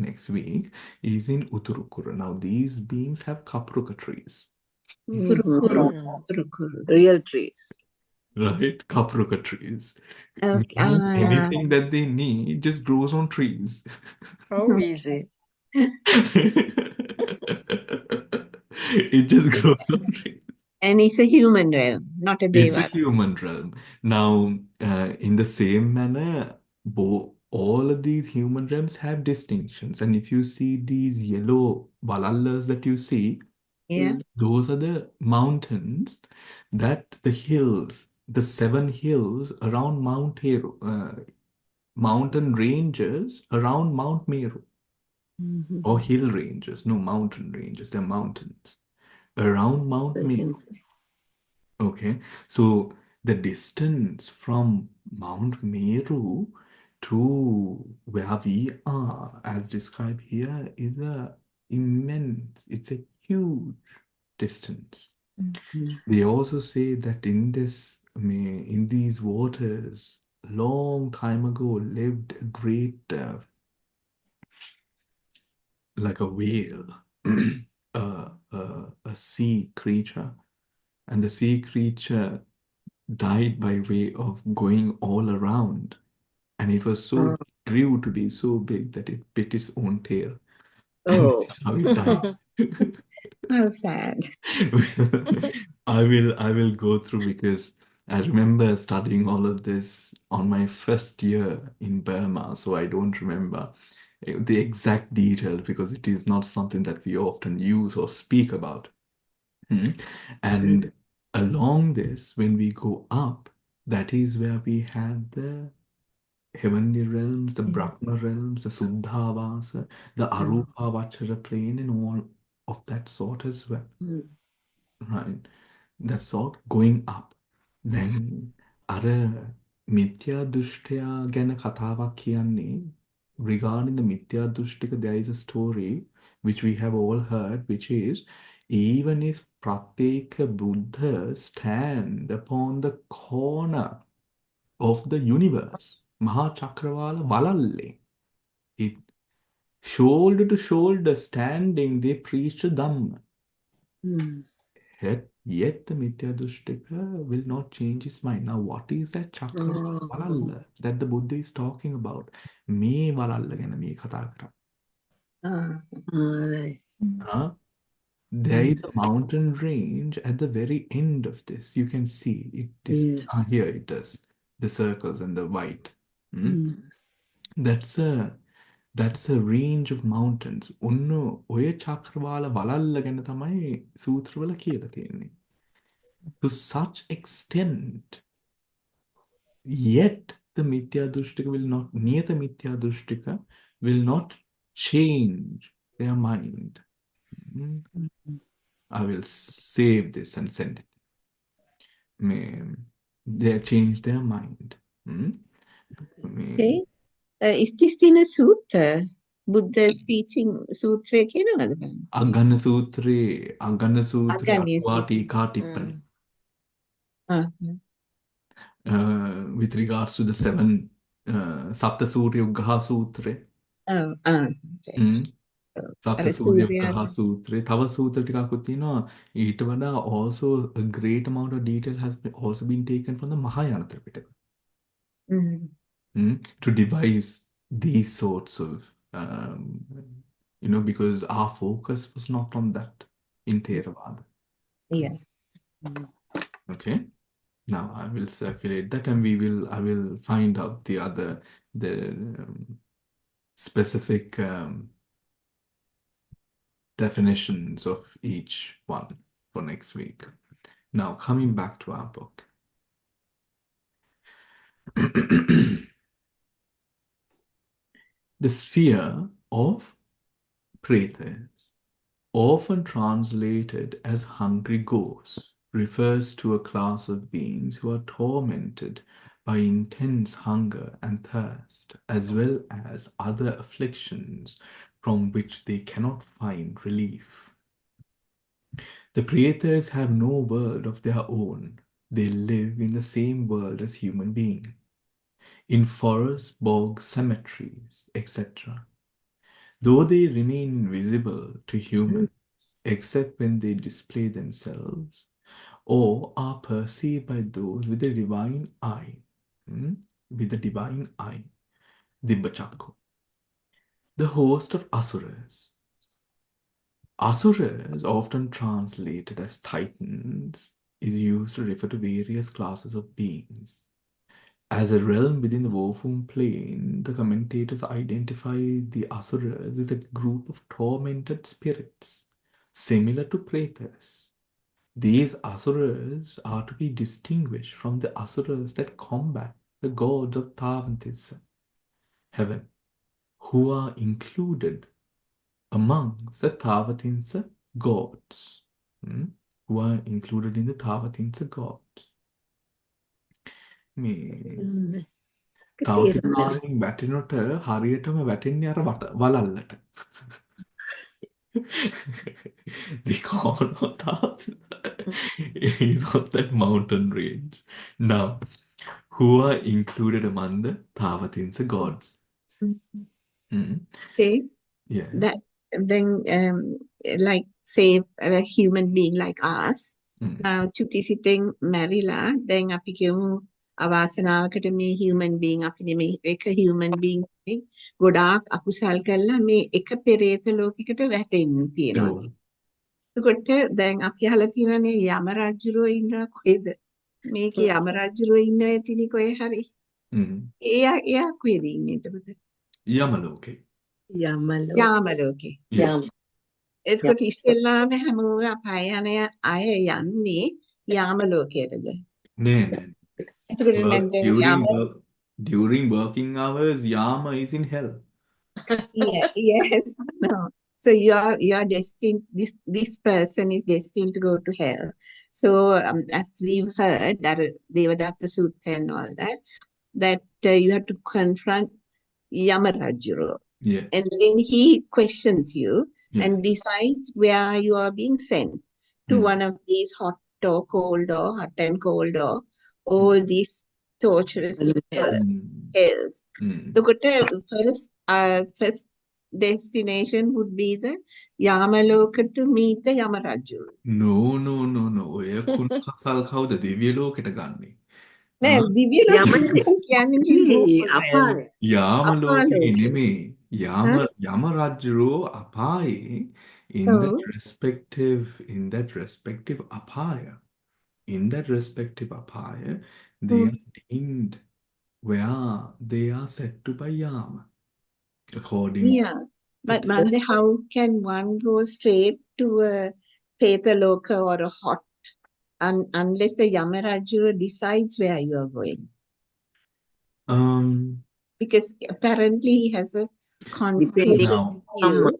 next week, is in Utturukura. Now these beings have Kapruka trees. Kurukuru. Real trees. Right? Kapruka trees. Okay. Anything that they need just grows on trees. How easy. It just grows on trees. And it's a human realm, not a It's a deva. human realm. Now, in the same manner, all of these human realms have distinctions. And if you see these yellow balallas that you see, Yeah. those are the mountains that the hills, the 7 hills around Mount Meru, mountain ranges around Mount Meru, or hill ranges, no mountain ranges, they're mountains around Mount Meru. Okay, so the distance from Mount Meru to where we are, as described here, is it's a huge distance. They also say that in these waters, long time ago, lived a great, like a whale, a sea creature, and the sea creature died by way of going all around, and it was grew to be so big that it bit its own tail. And Oh. that's how it died. How sad. I will go through because I remember studying all of this on my first year in Burma, so I don't remember the exact details because it is not something that we often use or speak about. And along this, when we go up, that is where we have the heavenly realms, the Brahma realms, the Suddhavasa, the Arupa Vachara plane, and all of that sort as well. Right? That sort going up. Then, අර මිත්‍යා දෘෂ්ටයා ගැන කතාවක් කියන්නේ regarding the මිත්‍යා දෘෂ්ටික, there is a story which we have all heard, which is even if Pratyeka Buddha stand upon the corner of the universe, Maha Chakravala Valalle, it shoulder to shoulder standing, they preach the Dhamma. Yet the Mithya Dushtaka will not change his mind. Now, what is that chakra valalla that the Buddha is talking about? Me valalla gana me katha kara. There is a mountain range at the very end of this. You can see it is here. It is the circles and the white. That's a range of mountains. Unno ඔය චක්‍රවාල වලල්ල ගැන තමයි සූත්‍රවල කියලා තියෙන්නේ. To such extent, yet the Mithya Dushtaka Niyata Mithya Dushtaka will not change their mind. I will save this and send it. They change their mind. Okay. Is this in a sutta? Buddha's teaching sutra කියනවද බලන්න. අග්ගන්න සූත්‍රයේ අග්ගඤ්ඤ අටුවා සූත්‍රය. ටීකා ටිප්පණි. With regards to the seven Sapta Surya Uggaha Sutra. Sapta Surya Uggaha Sutra. තව සූත්‍ර ටිකකුත් තියෙනවා. ඊට වඩා also a great amount of detail has also been taken from the Mahayana Tripitaka. To devise these sorts of because our focus was not on that in Theravada. Yeah. Okay. Now I will circulate that, and I will find out the specific definitions of each one for next week. Now coming back to our book. The sphere of pretas, often translated as hungry ghosts, refers to a class of beings who are tormented by intense hunger and thirst, as well as other afflictions from which they cannot find relief. The pretas have no world of their own. They live in the same world as human beings, in forests, bogs, cemeteries, etc. Though they remain invisible to humans, except when they display themselves, or are perceived by those with the divine eye, Dibbachakku. The host of Asuras. Asuras, often translated as Titans, is used to refer to various classes of beings. As a realm within the Wofung plane, the commentators identify the Asuras with a group of tormented spirits, similar to Pretas. These Asuras are to be distinguished from the Asuras that combat the gods of Tavantisa, heaven, who are included amongst the Tavatinsa gods. Who are included in the Tavatinsa gods. තවතිකාරෙන් වැටෙනට හරියටම වැටෙන්නේ අර වලල්ලට. The corn of is on that mountain range. Now, who are included among the Tavatinsa gods? Okay. Yes. That then like say a human being like us. Now චුතිසිතෙන් මැරිලා දැන් අපි කියමු අවාසනාවකට මේ human being අපි නෙමෙයි එක human being ගොඩාක් අකුසල් කළා මේ එක පෙරේත ලෝකයකට වැටෙන්න තියෙනවා. එතකොට දැන් අපි අහලා තියෙනනේ යම රජුරෝ ඉන්නවා කොහෙද? මේකේ යම රජුරෝ ඉන්නවා ඇතිනේ කොහේ හරි. එයා කොහෙද ඉන්නේ එතකොට? යමලෝකේ. යාමලෝකේ. එතකොට ඉස්සෙල්ලාම හැමෝම අපාය යන අය යන්නේ යාමලෝකයටද? නෑ. එතකොට during working hours, Yama is in hell. Yes. No. So you are destined. This person is destined to go to hell. So as we've heard that Devadatta Sutta and all that you have to confront Yamarajuro. Yeah. And then he questions you and decides where you are being sent to one of these hot or cold or hot and cold or all these torturous hells. So first destination would be the Yamaloka to meet the Yamarajuru. No. ඔය කුණ කසල් කවුද දිව්‍ය ලෝකෙට ගන්නේ? නෑ දිව්‍ය ලෝකෙට කියන්නේ අපාය. යාම ලෝකේ නෙමෙයි. යම රජුරෝ අපායේ in that respective apaya. In that respective apaya, they are deemed where they are set to by Yama. According but Mande, how can one go straight to a Petaloka or a hot unless the Yamarajura decides where you are going? Because apparently he has a conversation with you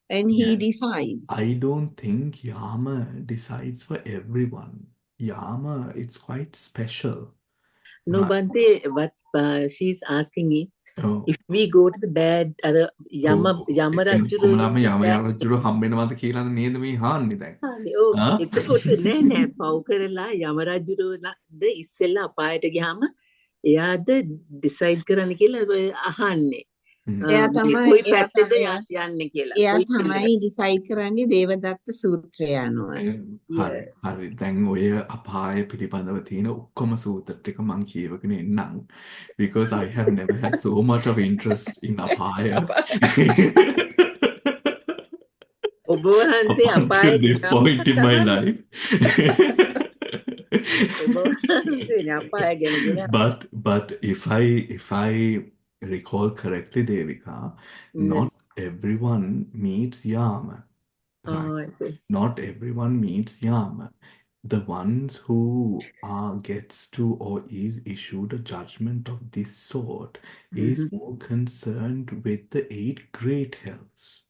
and he decides. I don't think Yama decides for everyone. Yama, it's quite special. No, Bante, what she's asking me, if we go to the bad, other කොමලම යම Yamarajuru, යරජුරු හම්බෙනවද කියලාද නේද මේ හාන්නේ දැන්. එතකොට නෑ පව් කරලා යමරජුරුලාද ඉස්සෙල්ලා අපායට ගියාම එයාද ඩිසයිඩ් කරන්න කියලා අහන්නේ. එයා කොයි පැත්තද යන්නේ කියලා. එයා තමයි ඩිසයිඩ් කරන්නේ දේවදත්ත සූත්‍රය අනුව. හරි හරි දැන් ඔය අපාය පිළිබඳව තියෙන ඔක්කොම සූත්‍ර ටික මං කියවගෙන එන්නම් because I have never had so much of interest in අපාය ඔබ වහන්සේ up අපාය until this point in my life. ඔබ වහන්සේ අපාය ගැන But if I recall correctly, Devika, not everyone meets Yama. Right? Not everyone meets Yama. The ones who gets to or is issued a judgment of this sort is more concerned with the 8 great hells.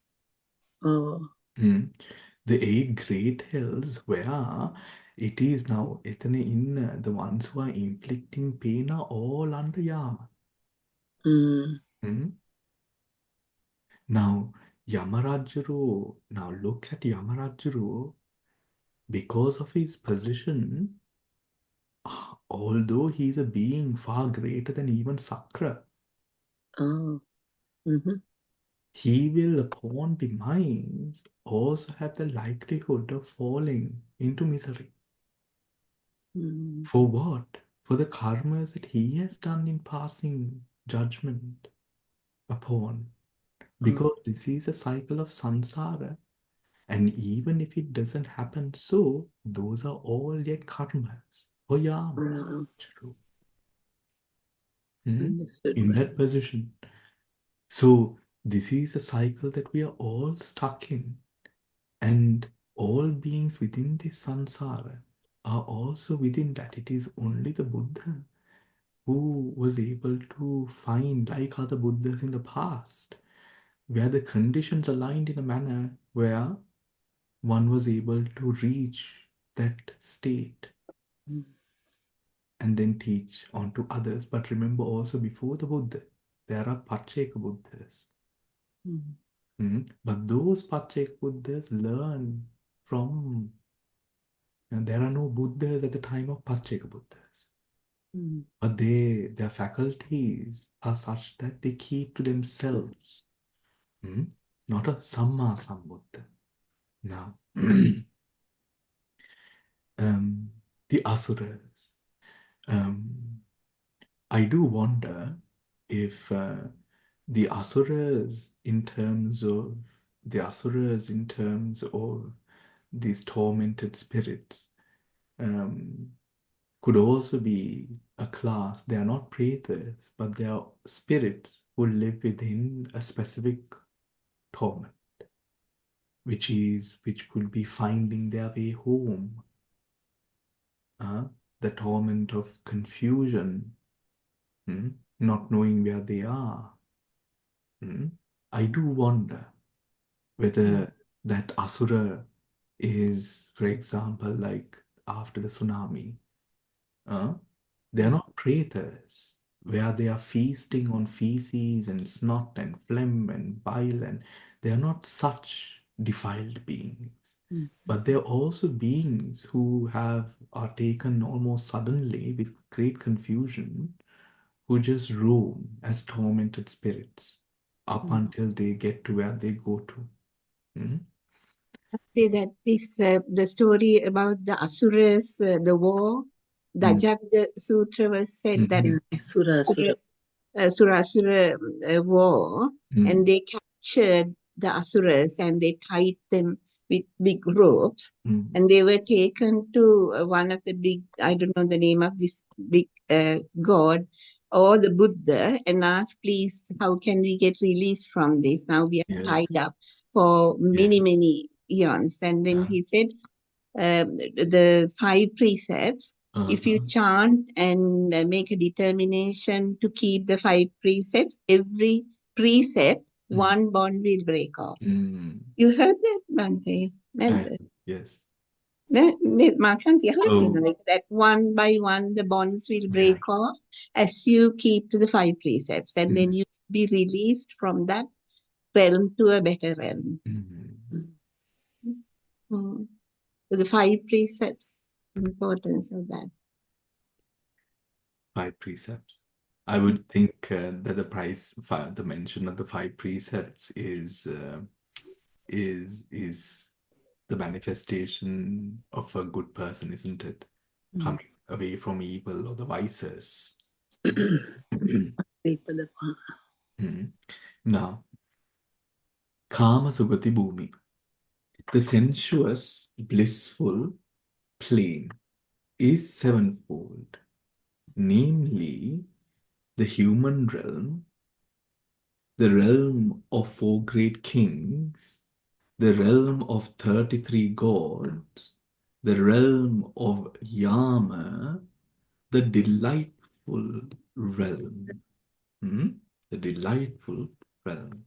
The 8 great hells where it is now the ones who are inflicting pain are all under Yama. Now Yamarajuru, now look at Yamarajuru, because of his position, although he is a being far greater than even Sakra, he will, upon demise, also have the likelihood of falling into misery. For what? For the karmas that he has done in passing judgment upon. Because this is a cycle of samsara. And even if it doesn't happen so, those are all yet karmas. Oh yeah. In that position. So this is a cycle that we are all stuck in. And all beings within this samsara are also within that. It is only the Buddha who was able to find, like other Buddhas in the past, where the conditions aligned in a manner where one was able to reach that state and then teach on to others. But remember also, before the Buddha, there are Pacceka Buddhas. But those Pacceka Buddhas learn from, and there are no Buddhas at the time of Pacceka Buddhas. But their faculties are such that they keep to themselves. Not a Samma Sambuddha. Now, the Asuras. I do wonder if the Asuras in terms of these tormented spirits could also be a class. They are not pretas, but they are spirits who live within a specific torment, which could be finding their way home. The torment of confusion, not knowing where they are. I do wonder whether that Asura is, for example, like after the tsunami, they are not pretas, where they are feasting on feces and snot and phlegm and bile, and they are not such defiled beings. But they are also beings who are taken almost suddenly with great confusion, who just roam as tormented spirits up until they get to where they go to. Say that this the story about the Asuras, the war, the Jagga Sutra was said that Surasura war, and they captured the Asuras and they tied them with big ropes, and they were taken to one of the big, I don't know the name of this big god or the Buddha, and asked, please, how can we get released from this? Now we are tied up for many eons. And then he said, the 5 precepts, if you chant and make a determination to keep the 5 precepts, every precept, one bond will break off. You heard that, Bhante? Yes. Like that one by one the bonds will break off as you keep to the 5 precepts, and then you be released from that realm to a better realm. So the 5 precepts, importance of that. 5 precepts. I would think that the mention of the 5 precepts is the manifestation of a good person, isn't it? Coming away from evil or the vices. Now, Kama Sugati Bhumi, the sensuous, blissful plane is sevenfold, namely the human realm, the realm of 4 great kings, the realm of 33 gods, the realm of Yama, the delightful realm. The delightful realm.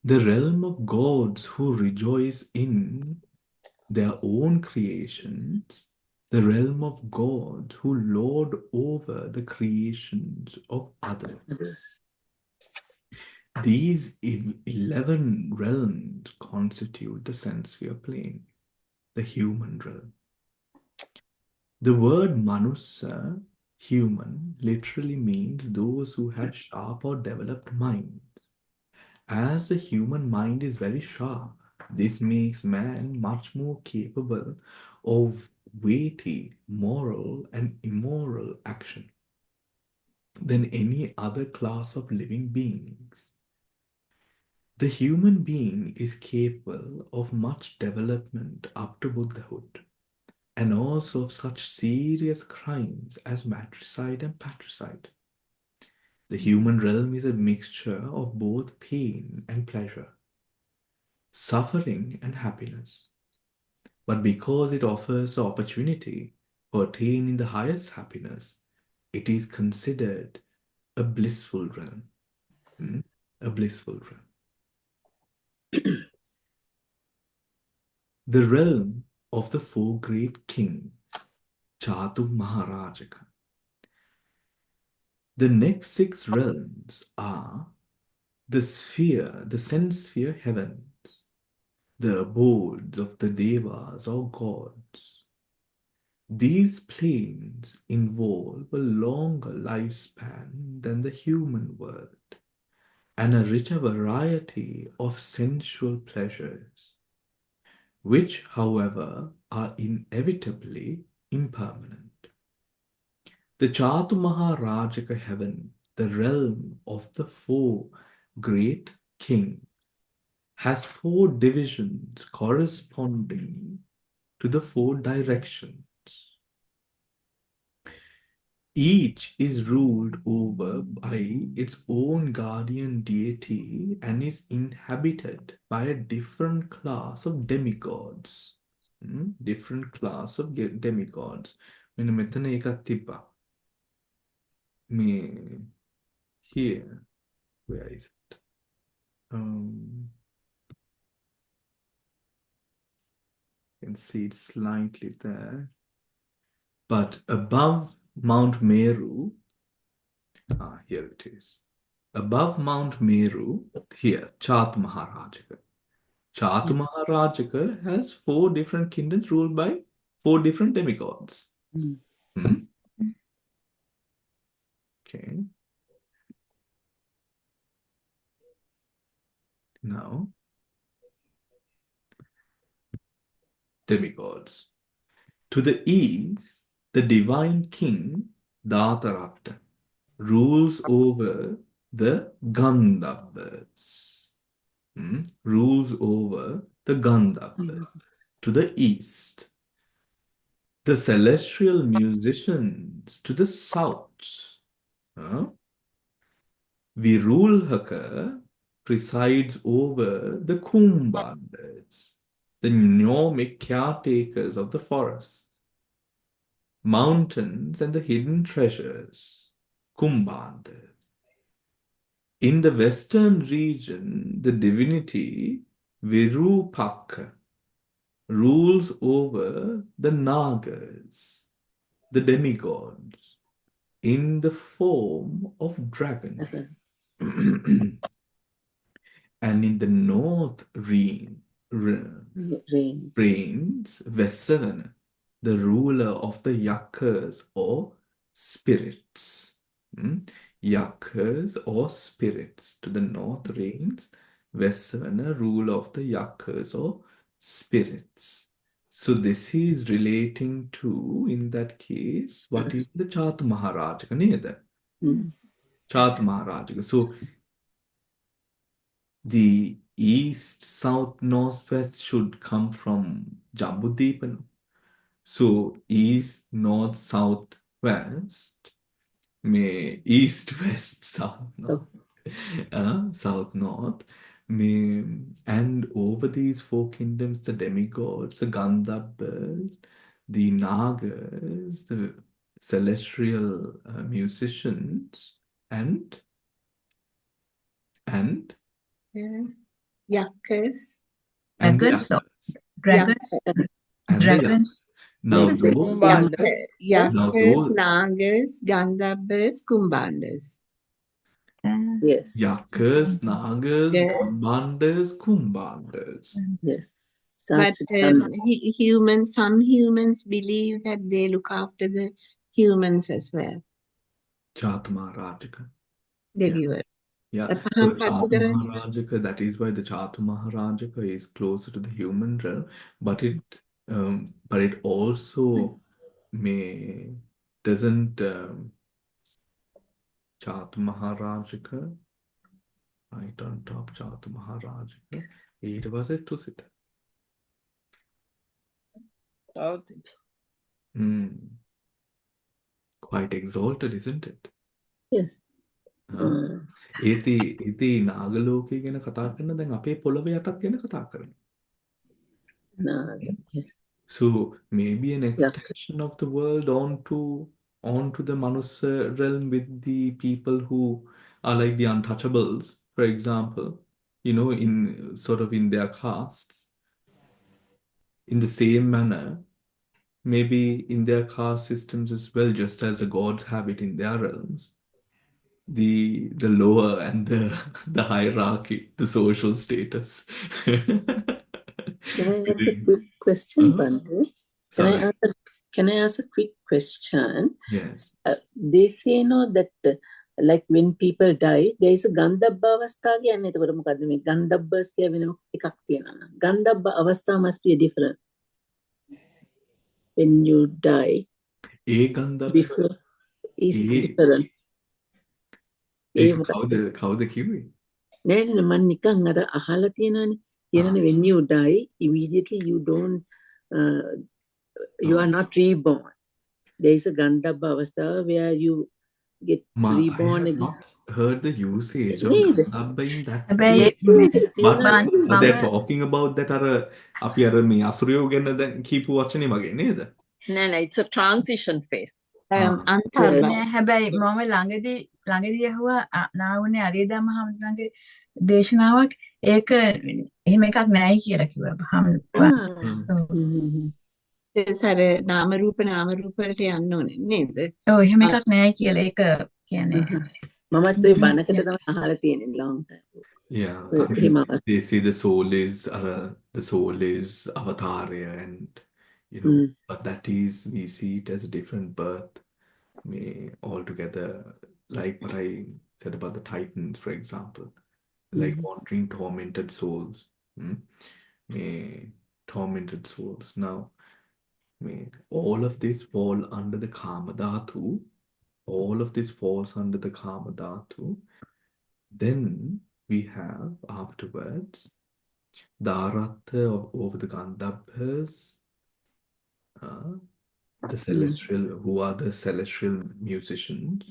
The realm of gods who rejoice in their own creations, the realm of gods who lord over the creations of others. These 11 realms constitute the sense-sphere plane, the human realm. The word Manusa, human, literally means those who have sharp or developed minds. As the human mind is very sharp, this makes man much more capable of weighty, moral and immoral action than any other class of living beings. The human being is capable of much development up to Buddhahood, and also of such serious crimes as matricide and patricide. The human realm is a mixture of both pain and pleasure, suffering and happiness. But because it offers the opportunity for attaining the highest happiness, it is considered a blissful realm. A blissful realm. The realm of the 4 great kings, Chatu Maharajaka. The next 6 realms are the sphere, the sense sphere heavens, the abodes of the devas or gods. These planes involve a longer lifespan than the human world and a richer variety of sensual pleasures, which, however, are inevitably impermanent. The Chatu Maharajaka heaven, the realm of the 4 great kings, has 4 divisions corresponding to the 4 directions. Each is ruled over by its own guardian deity and is inhabited by a different class of demigods. Different class of demigods. මෙන්න මෙතන එකක් තිබ්බා. Here, where is it? You can see it slightly there. But above Mount Meru, here it is. Above Mount Meru, here, Chatu Maharajaka. Chatu Maharajaka has 4 different kingdoms ruled by 4 different demigods. Okay. Now, demigods. To the east, the divine king, Dhatarakta, rules over the Gandharvas. Rules over the Gandharvas. To the east, the celestial musicians to the south. Virulhaka presides over the Kumbhandas, the gnomic caretakers of the forest, mountains and the hidden treasures, Kumbhandas. In the western region, the divinity Virupaka rules over the Nagas, the demigods, in the form of dragons. And in the north reigns Vesavana, the ruler of the yakas or spirits. Yakas or spirits. To the north reigns Vesavana, ruler of the yakas or spirits. So this is relating to, in that case, what is the Chatu Maharajaka neda? Chatu Maharajaka. So the east, south, north, west should come from Jambudipan. So east, north, south, west. May east, west, south, north. South, north. May, and over these four kingdoms, the demigods, the Gandharvas, the Nagas, the celestial musicians, and Yakas. and the Dragons. yakas. Dragons. And Dragons. now Yes. those now Yakas, those Nagas, Gandharvas, Kumbhandas. Yes. yakas, nagas, Yes. kumbhandas. Yes. But Starts with some humans believe that they look after the humans as well. Chatu Maharajaka. They were. Yeah. So Chatu Maharajaka, that is why the Chatu Maharajaka is closer to the human realm, but it also doesn't Chatu Maharajaka right on top Chatu Maharajaka. It was a Tusita. Quite exalted, isn't it? Yes. ඒති නාගලෝකය ගැන කතා කරන දැන් අපේ පොළොවේ යටත් ගැන කතා කරන. So maybe an extension of the world onto the Manusa realm with the people who are like the untouchables, for example, in sort of in their castes. In the same manner, maybe in their caste systems as well, just as the gods have it in their realms. The lower and the hierarchy, the social status. Can I ask a quick question, Bandhu? Can I ask a quick question? Yes. They say that like when people die, there is a Gandhabba avastha කියන්නේ. එතකොට මොකද්ද මේ Gandhabbas කියලා වෙන එකක් තියෙනවා. Gandhabba avastha must be different. When you die, before is different. කවුද කිව්වේ? නෑ මම නිකන් අර අහලා තියෙනවානේ. කියනනේ when you die, immediately you don't you are not reborn. There is a Gandhabba avastha where you get reborn again. I have not heard the usage of Gandhabba in that way. But they're talking about that අපි අර මේ අසුරයෝ ගැන දැන් කීපු වචනේ වගේ නේද? No, it's a transition phase. හැබැයි මම ළඟදී ඇහුවා නාවුනේ අරියදා මහමුදුන්ගේ දේශනාවක් ඒක එහෙම එකක් නැහැ කියලා කිව්වා. සර නාම රූප වලට යන්න ඕනේ නේද? ඔව් එහෙම එකක් නැහැ කියලා ඒක කියන්නේ. මමත් ඔය බණකට තමයි අහලා තියෙන්නේ long time. Yeah, they say the soul is avatarya, and but that is, we see it as a different birth. Altogether, like what I said about the Titans, for example, like wandering tormented souls. Tormented souls. Now, all of this fall under the Kama Dhatu. All of this falls under the Kama Dhatu. Then we have afterwards the Aratha over the Gandhabhas, the celestial, who are the celestial musicians.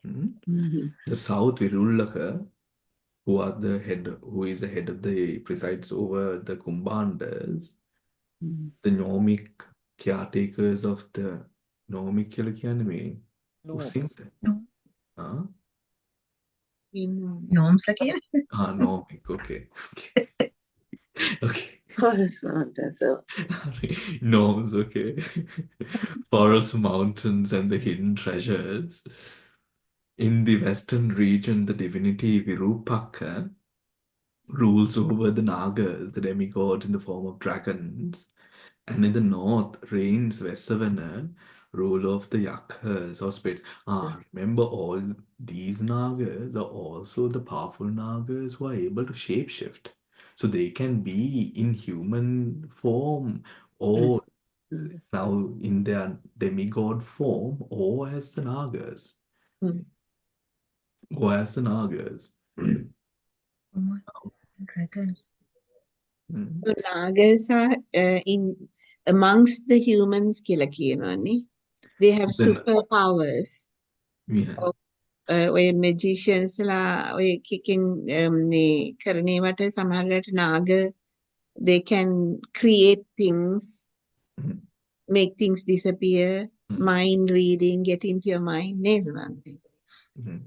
The South Virullaka, who is the head of presides over the Kumbhandas. The Gnomic caretakers of the Gnomic Kilakianime. Who sings that? Gnomes like here? Gnomic, okay. Okay. Forest mountains. So Gnomes, okay. Forest mountains and the hidden treasures. In the western region, the divinity Virupaka rules over the Nagas, the demigods in the form of dragons. And in the north reigns Vesavana, ruler of the Yakhas or spirits. Remember, all these Nagas are also the powerful Nagas who are able to shapeshift. So they can be in human form or yes. now in their demigod form or as the Nagas. Mm. Or as the Nagas. Dragons. Mm. So Nagas are in amongst the humans කියලා කියනවනේ. They have Then, superpowers. yeah. ඔය magiciansලා ඔය එකකින් මේ කරන ඒවට සමහරවිට නාග they can create things, Mm. make things disappear, Mm. mind reading, get into your mind නේද මන්දේ? Mm.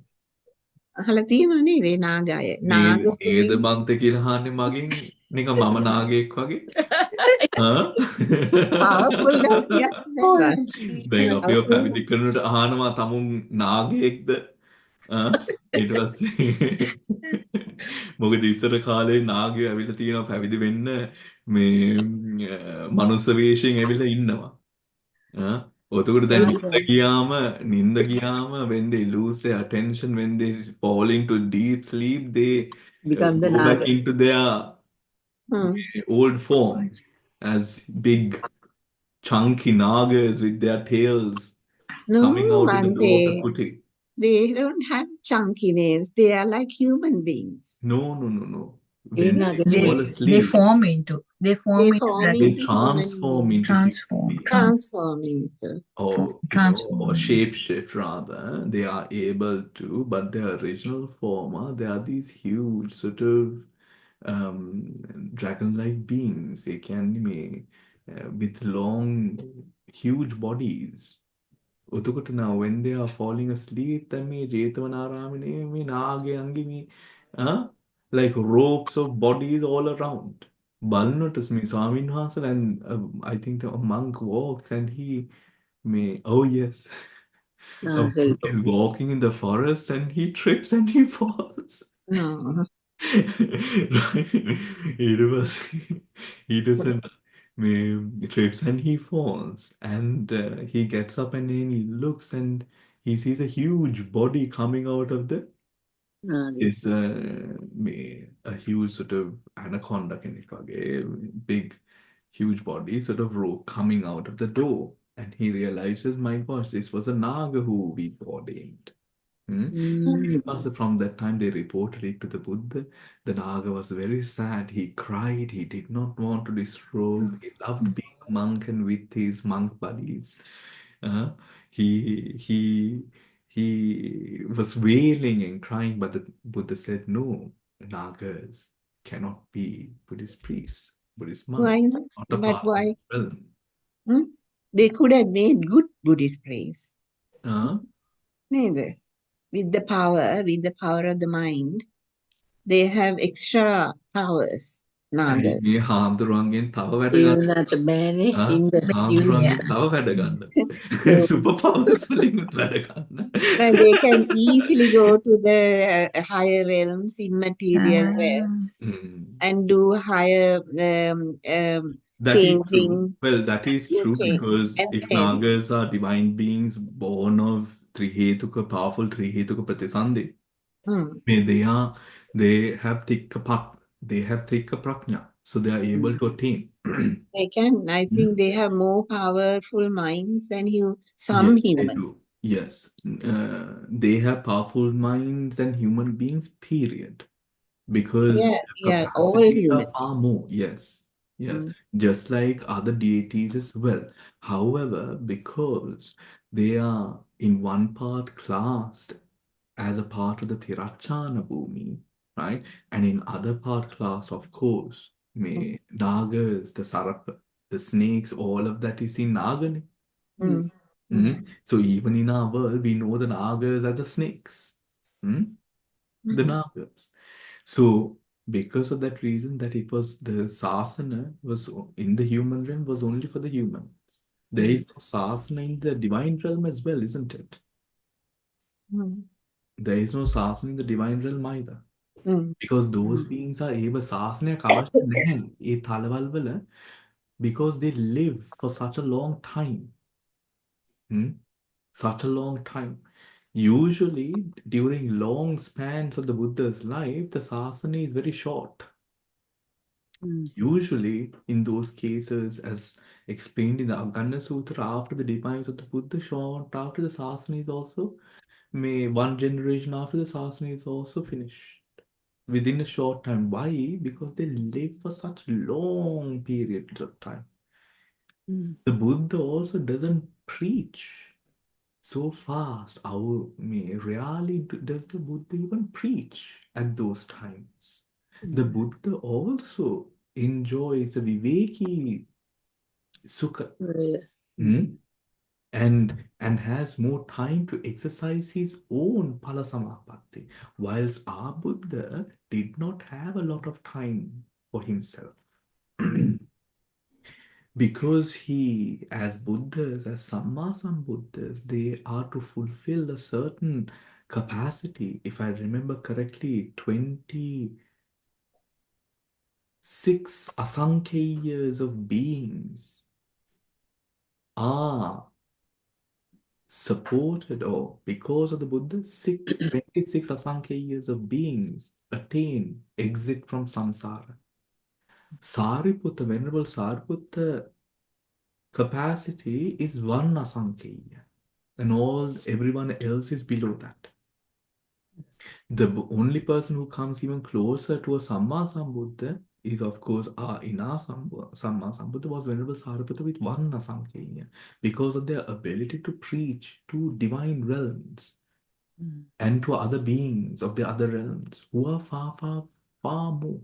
අහලා තියෙනව නේද ඒ නාගය? නේද නාග බන්ත කියලා අහන්නේ මගෙන් නිකන් මම නාගයෙක් වගේ. powerful ගතියක් නේ. දැන් අපිව Powerful. පැවිදි කරනට අහනවා තමුන් නාගයෙක්ද? ඊට පස්සේ මොකද ඉස්සර කාලේ නාගයෝ ඇවිල්ලා තියෙනවා පැවිදි වෙන්න මේ මනුස්ස වේශයෙන් ඇවිල්ලා ඉන්නවා. ඔතකොට දැන් නින්ද ගියාම when they lose their attention, when they fall into deep sleep, they Become the go back Naga. into their old form as big chunky nagas with their tails No, coming out of the door of the Bante. kuti. They don't have chunky nails. They are like human beings. No. They When Naga. they fall They asleep, form into They form dragons. they into human transform beings. into Transform. human beings. Transform into. Or Transform. or shapeshift rather. They are able to, but their original form, they are these huge sort of dragon-like beings. They can be with long, huge bodies. එතකොට now when they are falling asleep, then මේ ජේතවනාරාමනේ මේ නාගයන්ගේ මේ like ropes of bodies all around. බලනට මේ ස්වාමීන් වහන්සේ and I think the monk walks and he may oh yes a Naga. monk is walking in the forest and he trips and he falls. No. It was he doesn't trips and he falls and he gets up and then he looks and he sees a huge body coming out of the Naga. is a huge sort of anaconda කෙනෙක් වගේ big huge body sort of rope coming out of the door and he realizes my gosh this was a naga who we ordained. From that time, they reported it to the Buddha. The Naga was very sad. He cried. He did not want to disrobe. He loved being a monk and with his monk buddies. Uh, he was wailing and crying, but the Buddha said, "No, Nagas cannot be Buddhist priests, Buddhist Why monks, not? not a But part of why? the realm." They could have made good Buddhist priests. Uh, Neither. With the power of the mind, they have extra powers. Naga. මේ හාමුදුරුවන්ගෙන් තව වැඩ They ගන්න. will not ban it in the universe. හාමුදුරුවන්ගෙන් තව වැඩ ගන්න. So super powers වලින් වැඩ ගන්න. now they can easily go to the higher realms, immaterial realm, and do higher That is true. changing. Well, that is true change. because And if then, Nagas are divine beings born of Trihetuka, powerful Trihetuka Pratisandhi, they have Thikka Prajna, so they are able to attain. they can. I think they have more powerful minds than some Yes, they human. do. Yes, they have powerful minds than human beings. Period. Because Yeah, all capacities are human. far more. Yes, just like other deities as well. However, because they are in one part classed as a part of the Tirachana Bhumi, right? And in other part class, of course, Nagas, the Sarapa, the snakes, all of that is in Nagani. So even in our world, we know the Nagas as the snakes. The Nagas. So because of that reason that it was the sasana was in the human realm was only for the humans. There is no sasana in the divine realm as well, isn't it? There is no sasana in the divine realm either. Because those beings are able සාසනයක් අවශ්‍ය නැහැ ඒ තලවල් වල because they live for such a long time. Such a long time. Usually, during long spans of the Buddha's life, the sasana is very short. Usually, in those cases, as explained in the Agganna Sutra, after the demise of the Buddha, short after the sasana is also, one generation after the sasana is also finished within a short time. Why? Because they live for such long periods of time. The Buddha also doesn't preach so fast. Rarely does the Buddha even preach at those times. The Buddha also enjoys the Viveki Sukha and has more time to exercise his own Palasamapatti, whilst our Buddha did not have a lot of time for himself. Because he, as Buddhas, as Sammasambuddhas, they are to fulfill a certain capacity. If I remember correctly, 26 Asankheyas of beings are supported, or because of the Buddha, 26 Asankheyas of beings attain exit from samsara. Sariputta, Venerable Sariputta capacity is one Asankheya, and everyone else is below that. The only person who comes even closer to a Samma Sambuddha is, of course, in our Samma Sambuddha was Venerable Sariputta with one Asankheya, because of their ability to preach to divine realms and to other beings of the other realms who are far, far, far more.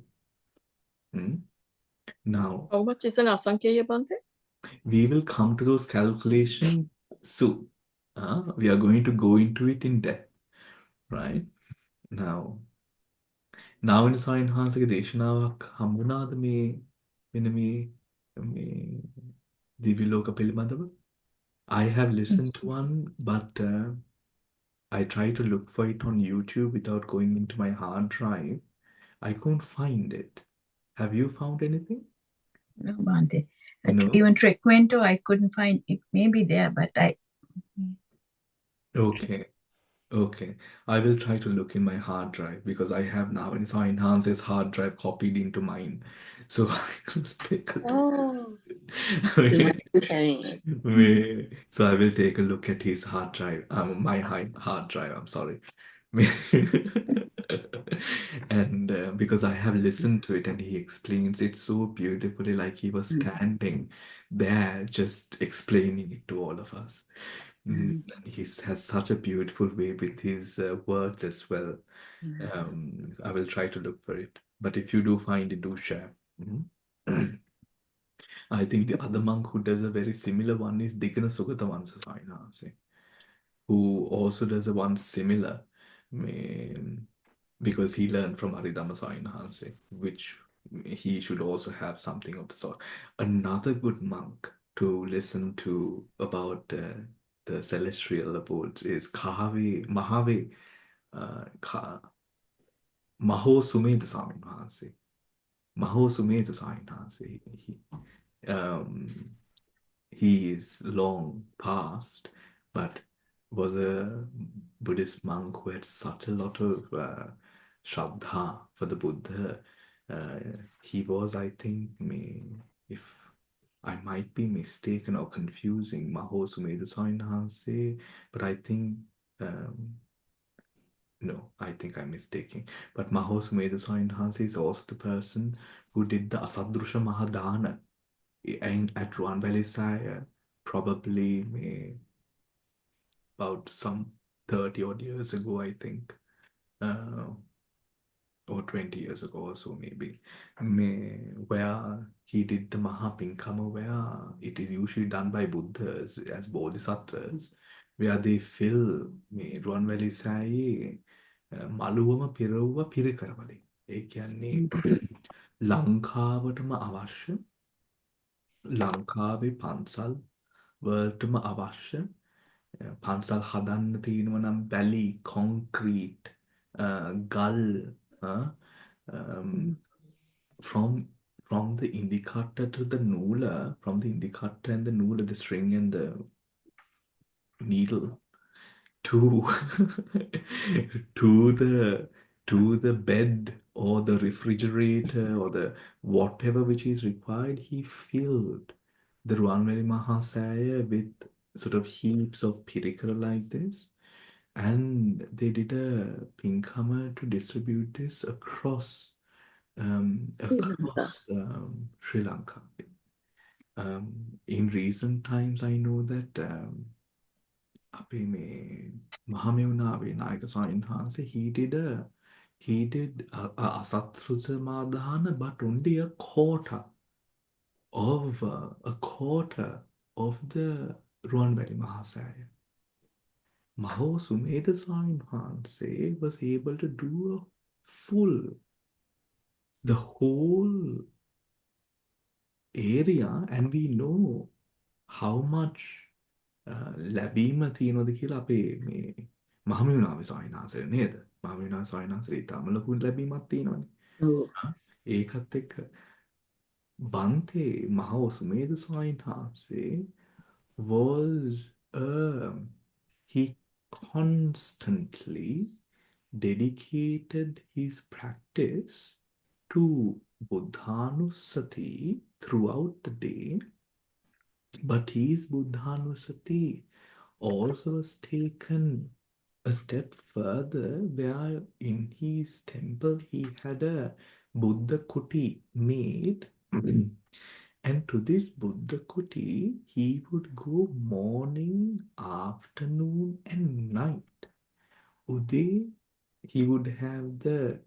Now, how much is an Asankheya, Bhante? We will come to those calculations soon. We are going to go into it in depth, right? Now in Sain Hansage Deshanavak හම්බුණාද මෙන්න මේ දිව්‍ය ලෝක පිළිබඳව? I have listened to one, but I tried to look for it on YouTube without going into my hard drive. I couldn't find it. Have you found anything? No, Bhante. No? Even Trekwento, I couldn't find it. Maybe there, but Okay. I will try to look in my hard drive because I have now in Enhance's hard drive copied into mine. So I will take a look. So I will take a look at his hard drive. My hard drive, I'm sorry. And because I have listened to it and he explains it so beautifully, like he was standing there just explaining it to all of us. He has such a beautiful way with his words as well. I will try to look for it. But if you do find it, do share. I think the other monk who does a very similar one is Digana Sugatavansa Sainase, who also does a one similar, because he learned from Aridama Sainase, which he should also have something of the sort. Another good monk to listen to about the celestial abodes is Mahave Maho Sumedha Sainase. Maho Sumedha Sainase. He is long past, but was a Buddhist monk who had such a lot of Shraddha for the Buddha. He was, I think, if I might be mistaken or confusing, Maho Sumedha Sainase, but I think, no, I think I'm mistaken. But Maho Sumedha Sainase is also the person who did the Asadrusha Mahadana and at Ruan Valley Sire, probably about some 30 odd years ago, I think, or 20 years ago or so maybe, where he did the Mahapinkama, where it is usually done by Buddhas as Bodhisattvas, where they fill Ruan Valley Sire Maluwama Pirawwa Pirikaravali. ඒ කියන්නේ ලංකාවටම අවශ්‍ය ලංකාවේ පන්සල් වලටම අවශ්‍ය පන්සල් හදන්න තියෙනවා නම් වැලි කොන්ක්‍රීට් ගල් from the indicator to the nooler, from the indicator and the nooler, the string and the needle to to the bed or the refrigerator or the whatever which is required, he filled the Ruanmeli Mahasaya with sort of heaps of pirikara like this, and they did a pinkhammer to distribute this across Sri Lanka. Sri Lanka. In recent times, I know that අපේ මේ මහමෙවුනාවේ නායක ස්වාමීන් වහන්සේ he did a අසත්ෘතමාදාන but only a quarter of the Ruanmeli Mahasaya. Maho Sumedha Swami Hanse was able to do the whole area, and we know how much ලැබීම තියෙනවද කියලා අපේ මේ මහමෙවුනාවේ ස්වාමීන් වහන්සේ නේද? මහමෙවුනාවේ ස්වාමීන් වහන්සේ ඊටම ලොකු ලැබීමක් තියෙනවනේ. ඒකත් එක්ක බන්තේ මහා සුමේද ස්වාමීන් වහන්සේ was he constantly dedicated his practice to Buddhanusati throughout the day, but his Buddhanusati also was taken a step further, where in his temple he had a Buddha Kuti made. And to this Buddha Kuti, he would go morning, afternoon, and night. Uday, he would have the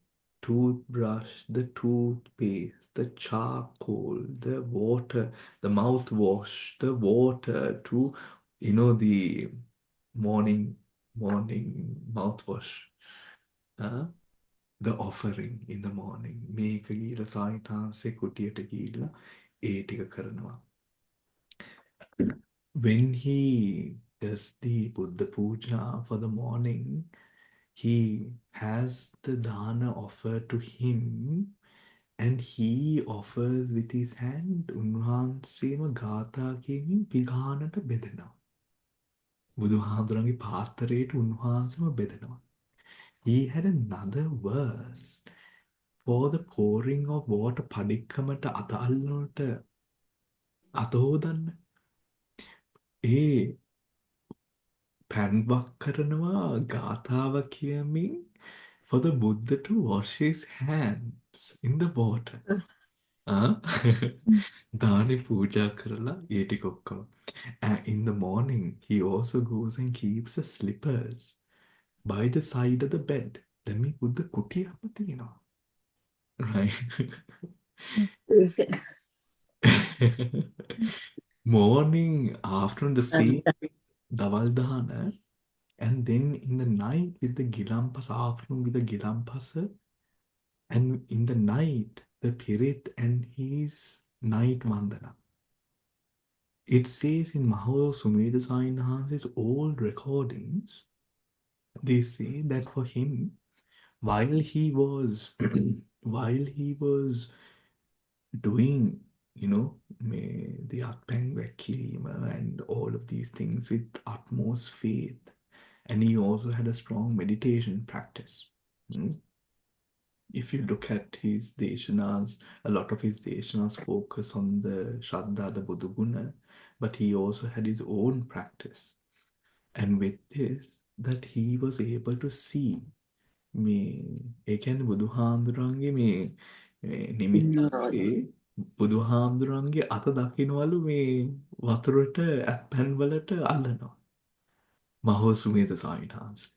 toothbrush, the toothpaste, the charcoal, the water, the mouthwash, the water to, the morning mouthwash. The offering in the morning. මේක ගිහිලා සාහිත්‍යංශේ කුටියට ගිහිලා ඒ ටික කරනවා. When he does the Buddha Puja for the morning, he has the dana offered to him, and he offers with his hand උන්වහන්සේම ගාථා කියමින් පිඝානට බෙදෙනවා. බුදුහාමුදුරන්ගේ පාත්‍රයට උන්වහන්සේම බෙදෙනවා. He had another verse for the pouring of water. padikkamata අතල්ලනට අතහොදන්න. ඒ පැන්වක් කරනවා ගාථාව කියමින් for the Buddha to wash his hands in the water. දානි පූජා කරලා ඒ ටික ඔක්කොම. And in the morning, he also goes and keeps the slippers by the side of the bed. Then we put the kutiyama තියෙනවා. Right? Morning, afternoon, the same with Davaldana, and then in the night with the Gilampasa, afternoon with the Gilampasa, and in the night, the Pirit and his night Mandana. It says in Maho Sumedha Sainahanse's old recordings, they say that for him, while he was doing, the Atpang Vekilima and all of these things with utmost faith, and he also had a strong meditation practice. If you look at his deshanas, a lot of his deshanas focus on the Shraddha, the Buddhaguna, but he also had his own practice. And with this, that he was able to see ඒ කියන්නේ බුදුහාමුදුරන්ගේ මේ නිමිත්තන්සේ බුදුහාමුදුරන්ගේ අත දකින්නවලු මේ වතුරට ඇත්පැන් වලට අල්ලනවා. මහෝ සුමේධ ස්වාමීන් වහන්සේ.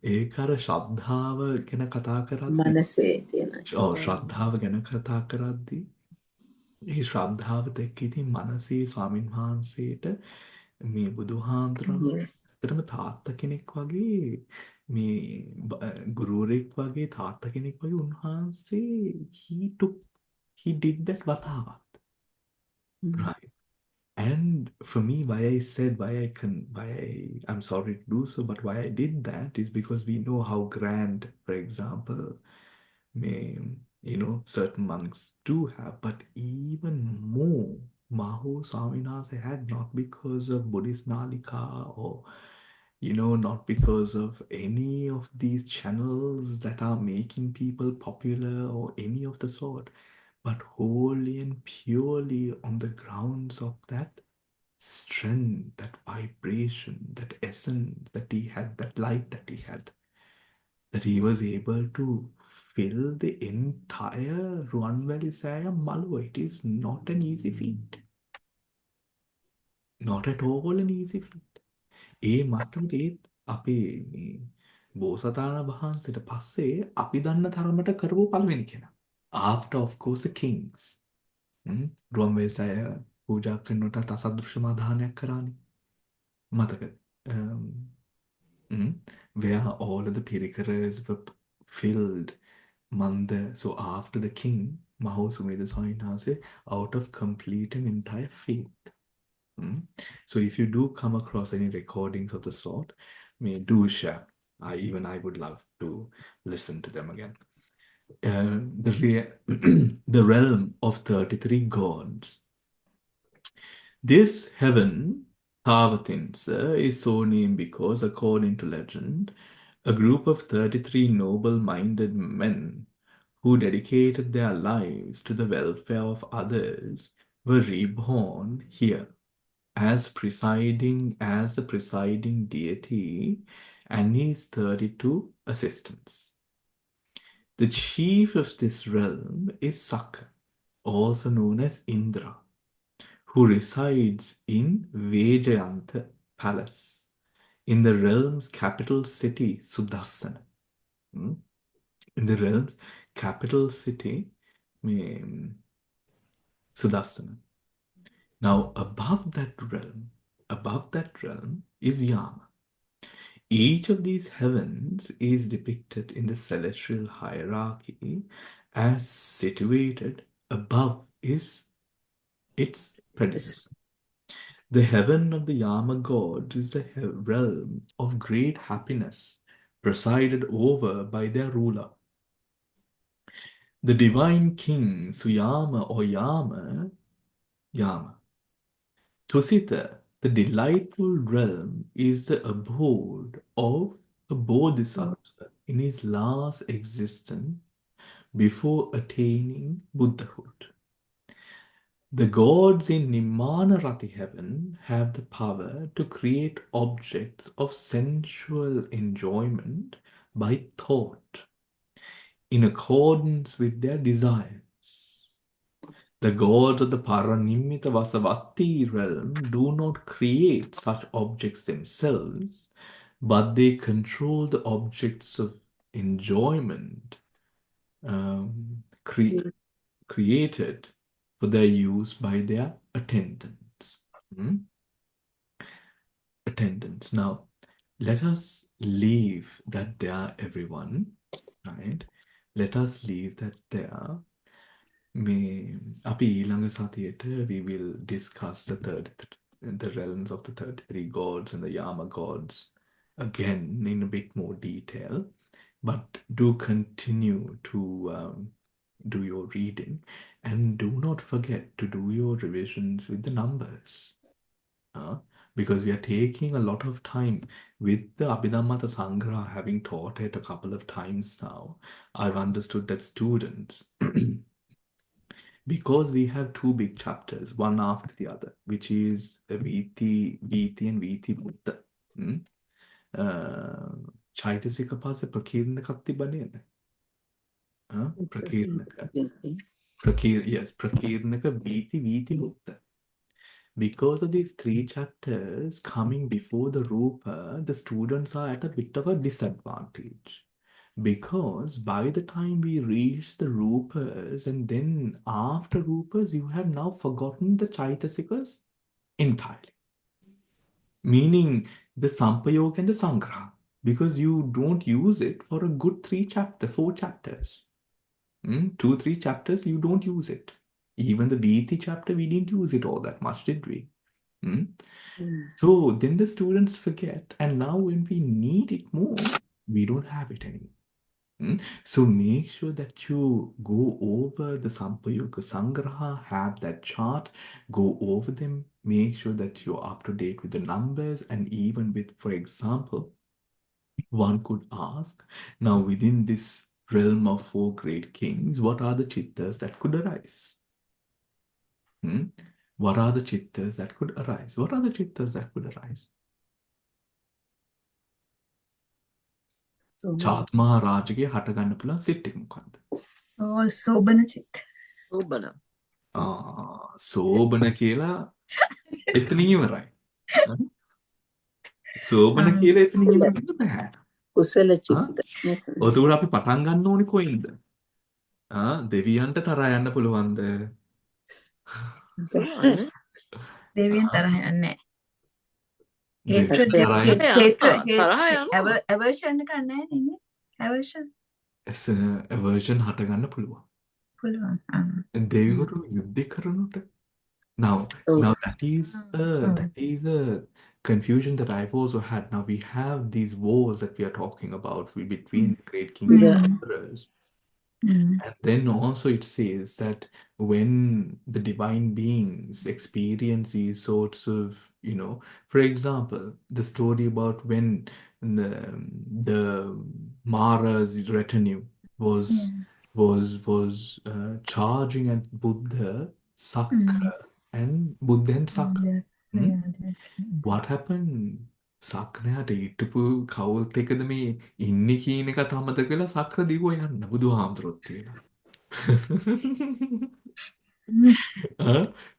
ඒක අර ශ්‍රද්ධාව ගැන කතා කරද්දී මනසේ තියෙන. ශ්‍රද්ධාව ගැන කතා කරද්දී ඒ ශ්‍රද්ධාව දැක්ක ඉතින් මනසේ ස්වාමීන් වහන්සේට මේ බුදුහාමුදුරන් ඇත්තටම තාත්තා කෙනෙක් වගේ මේ ගුරුවරයෙක් වගේ තාත්තා කෙනෙක් වගේ උන්වහන්සේ he did that වතාවත්. Right. And for me, why I said I'm sorry to do so, but why I did that is because we know how grand, for example, certain monks do have, but even more, Maho Swaminatha had, not because of Buddhist Nalika or, not because of any of these channels that are making people popular or any of the sort, but wholly and purely on the grounds of that strength, that vibration, that essence that he had, that light that he had, that he was able to fill the entire Ruanvali Saya Malwa. It is not an easy feat. Not at all an easy feat. ඒ මට්ටමට ඒත් අපේ මේ බෝසතාණන් වහන්සේට පස්සේ අපි දන්න තරමට කරපු පළවෙනි කෙනා. After of course the kings. Ruwanwelisaya පූජා කරනකොටත් අසදෘශ්‍ය දානයක් කරානේ. මතකද? Where all of the pirikaras were filled. Manda. So after the king, Maho Sumedha Swami Whanse, out of complete and entire faith. So if you do come across any recordings of the sort, do share. I would love to listen to them again. The realm of 33 gods. This heaven, Tavatinsa, is so named because, according to legend, a group of 33 noble-minded men who dedicated their lives to the welfare of others were reborn here as the presiding deity and his 32 assistants. The chief of this realm is Sakka, also known as Indra, who resides in Vejayantha Palace, in the realm's capital city, Sudassana. In the realm's capital city, Sudassana. Now, above that realm is Yama. Each of these heavens is depicted in the celestial hierarchy as situated above its predecessor. The heaven of the Yama gods is the realm of great happiness, presided over by their ruler. The divine king Suyama or Yama. Tusita, the delightful realm, is the abode of a bodhisattva in his last existence before attaining Buddhahood. The gods in Nimanarati heaven have the power to create objects of sensual enjoyment by thought, in accordance with their desires. The gods of the Paranimita Vasavatti realm do not create such objects themselves, but they control the objects of enjoyment created for their use by their attendants. Attendants. Now, let us leave that there, everyone. Right? Let us leave that there. අපි ඊළඟ සතියට we will discuss the realms of the 33 gods and the Yama gods again in a bit more detail, but do continue to do your reading and do not forget to do your revisions with the numbers, because we are taking a lot of time with the Abhidhammata Sangraha. Having taught it a couple of times now, I've understood that students because we have two big chapters, one after the other, which is Viti and Viti Buddha. Chaitasika pase prakirnaka tibanene. Prakirnaka. Yes, prakirnaka Viti Buddha. Because of these three chapters coming before the Rupa, the students are at a bit of a disadvantage. Because by the time we reach the Rupas and then after Rupas, you have now forgotten the Chaitasikas entirely. Meaning the Sampayoga and the Sangraha, because you don't use it for a good 4 chapters. 2-3 chapters, you don't use it. Even the Viti chapter, we didn't use it all that much, did we? So then the students forget, and now when we need it more, we don't have it anymore. So make sure that you go over the Sampayoga Sangraha, have that chart, go over them, make sure that you're up to date with the numbers, and even with, for example, one could ask, now within this realm of 4 great kings, what are the chittas that could arise? What are the chittas that could arise? What are the chittas that could arise? Chatma Rajage හටගන්න පුළුවන් සිත් එක මොකක්ද? All සෝබන චිත්ත. සෝබන. සෝබන කියලා එතනින් ඉවරයි. සෝබන කියලා එතනින් ඉවර වෙන්න බෑ. කුසල චිත්ත. ඔතකොට අපි පටන් ගන්න ඕනේ කොයින්ද? දෙවියන්ට තරහා යන්න පුළුවන්ද? දෙවියන් තරහ යන්නේ නැහැ. දෙවියන් තරහා aversion එක නැහැ නේ. aversion aversion හටගන්න පුළුවන්. පුළුවන්. දෙවිවරු යුද්ධ කරනකොට now that is a confusion that I've also had. Now we have these wars that we are talking about between great kings and emperors. And then also it says that when the divine beings experience these sorts of, for example, the story about when the Mara's retinue was charging at Buddha, Sakra, and Buddha and Sakra. What happened? සක්‍රයාට ඉටපු කවුල්ත් එකද මේ ඉන්නේ කියන එකත් අමතක වෙලා සක්‍ර දිගුව යන්න බුදුහාමුදුරුවොත් කියලා.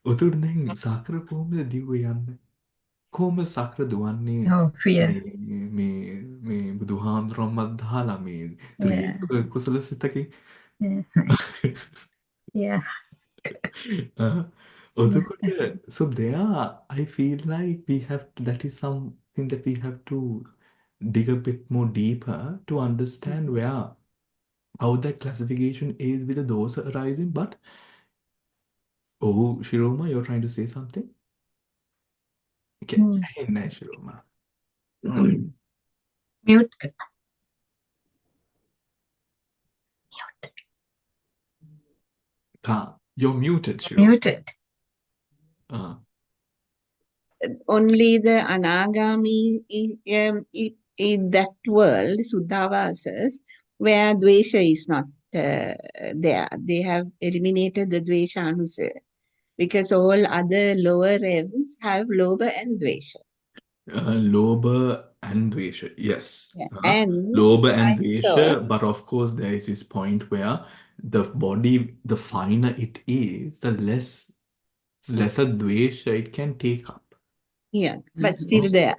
ඔතකොට දැන් සක්‍ර කොහොමද දිගුව යන්නේ? කොහොමද සක්‍ර දුවන්නේ? මේ බුදුහාමුදුරුවන්වත් දාලා මේ ත්‍රිවිධ කුසල සිතකින්. So there, I feel like that is something that we have to dig a bit more deeper to understand how that classification is with the dosa arising. But, Shiroma, you're trying to say something? Okay, hey, Shiroma. Mute. You're muted, Shiroma. Muted. Only the Anagami in that world, Suddhavasas, where Dvesha is not there. They have eliminated the Dvesha Anusa because all other lower realms have Lobha and Dvesha. Lobha and Dvesha, yes. And Lobha and Dvesha, but of course there is this point where the body, the finer it is, the lesser Dvesha it can take up. Yeah, but still there.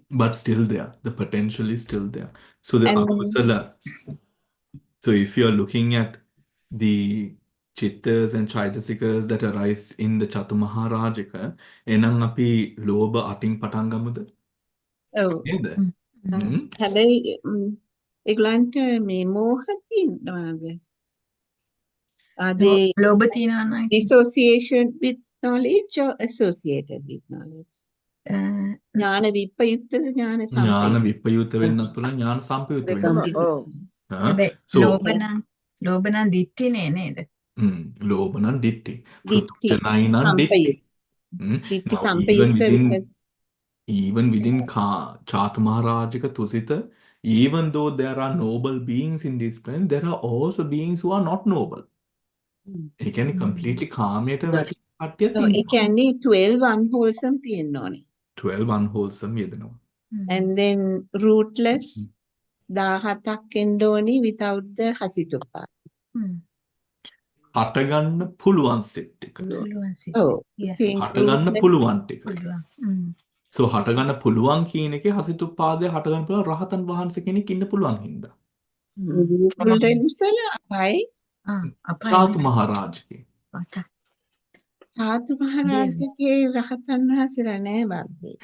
But still there. The potential is still there. So the akusala. So if you are looking at the chittas and chaitasikas that arise in the Chatumaharajika, enam api loba ating patangamuda. නේද? හැබැයි ඒගොල්ලන්ට මේ මෝහ තියෙනවාද? Are they ලෝභ තියෙනවා නේද? Dissociation with knowledge or associated with knowledge? ඥාන විප්‍රයුක්තද ඥාන විප්‍රයුක්ත වෙන්නත් පුළුවන් ඥාන සම්පයුක්ත වෙන්නත් පුළුවන්. ලෝභ නම් දිට්ඨිනේ නේද? ලෝභ නම් දිට්ඨි. දිට්ඨි සම්පයුක්ත even within Chatumaharajika Tusita, even though there are noble beings in this plane, there are also beings who are not noble. It can completely කාමයට වැටි කට්ටියක් තියෙනවා. ඒ කියන්නේ 12 unwholesome තියෙන්න ඕනේ. 12 unwholesome යෙදෙනවා. And then rootless 17ක් එන්න ඕනේ without the hasitupa. හටගන්න පුළුවන් සෙට් එක. හටගන්න පුළුවන් ටික. So හටගන්න පුළුවන් කියන එකේ හසිතුපාදේ හටගන්න පුළුවන් රහතන් වහන්සේ කෙනෙක් ඉන්න පුළුවන් හින්දා. Children අපයි Chatu Maharajගේ. ධාතු මහරජගේ රහතන් වහන්සේලා නෑ බන්දේ.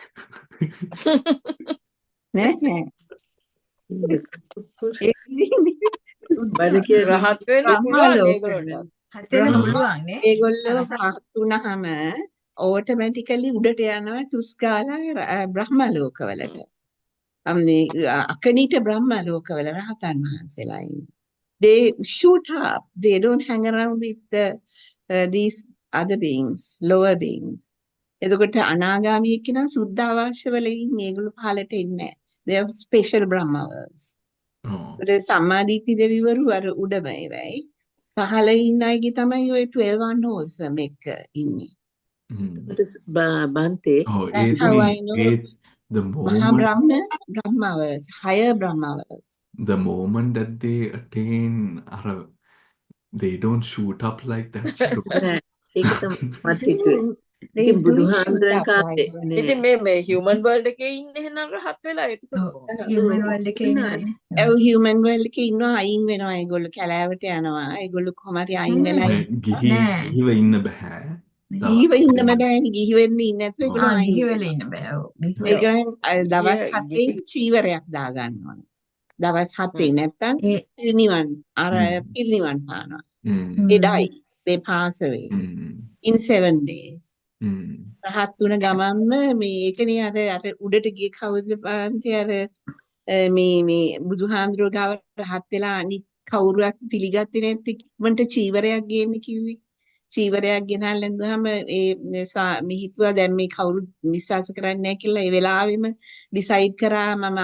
නෑ. බඩ කියලා රහත් වෙන්න පුළුවන් ඒගොල්ලන්ට. හතෙන්න පුළුවන් නේ. ඒගොල්ලෝ රහත් වුණාම ඕටෝමැටිකලි උඩට යනවා ටුස් ගාලා බ්‍රහ්ම ලෝකවලට. අකනිට බ්‍රහ්ම ලෝකවල රහතන් වහන්සේලා ඉන්නේ. They shoot up. They don't hang around with these other beings, lower beings. එතකොට අනාගාමී එක්කෙනා සුද්ධාවාස වල ඉන්නේ. ඒගොල්ලෝ පහලට එන්නේ නැහැ. They have special brahmas. ඒ සම්මාදිට්ඨි දෙවිවරු අර උඩම ඒවයි. පහල ඉන්න අයගේ තමයි ඔය 12 unwholesome එක ඉන්නේ. බන්තේ That's how I know the Maha moment Brahmavas, higher Brahmavas. the moment that they attain they don't shoot up like that. නෑ ඒක තමයි මත් හිතුවේ. They ඉතින් do shoot බුදුහාමුදුරන් up කාලේ like නේ ඉතින් මේ human world එකේ ඉන්නේ එහෙනම් රහත් වෙලා එතකොට කොහොමද? human world එකේ ඉන්නවනේ. human world එකේ ඉන්නවා අයින් වෙනවා ඒගොල්ලෝ කැලෑවට යනවා. ඒගොල්ලෝ කොහොම හරි අයින් වෙලා ගිහිව ඉන්න බෑ. ගිහිව ඉන්න බෑනේ. ගිහි වෙන්න ඉන්නේ නැතුව ඒගොල්ලෝ අයින් ගිහි වෙනවා. වෙලා ඉන්න බෑ. ඔව්. ඒගොල්ලෝ දවස් 7න් චීවරයක් දා ගන්න ඕනේ. දවස් 7 නැත්තම් පිරිනිවන් පිරිනිවන් පානවා. They die. They pass away in 7 days. රහත් වුණ ගමන්ම මේ ඒකනේ අර උඩට ගිය කවුද බාන්ති අර මේ බුදුහාමුදුරුවෝ ගාව රහත් වෙලා අනිත් කවුරුවත් පිළිගත්තේ නැති ඉක්මනට චීවරයක් ගේන්න කිව්වේ. චීවරයක් ගෙනල්ලා ඉඳුවාම මේ හිතුවා දැන් මේ කවුරු විශ්වාස කරන්නේ නැහැ කියලා ඒ වෙලාවෙම ඩිසයිඩ් කරා මම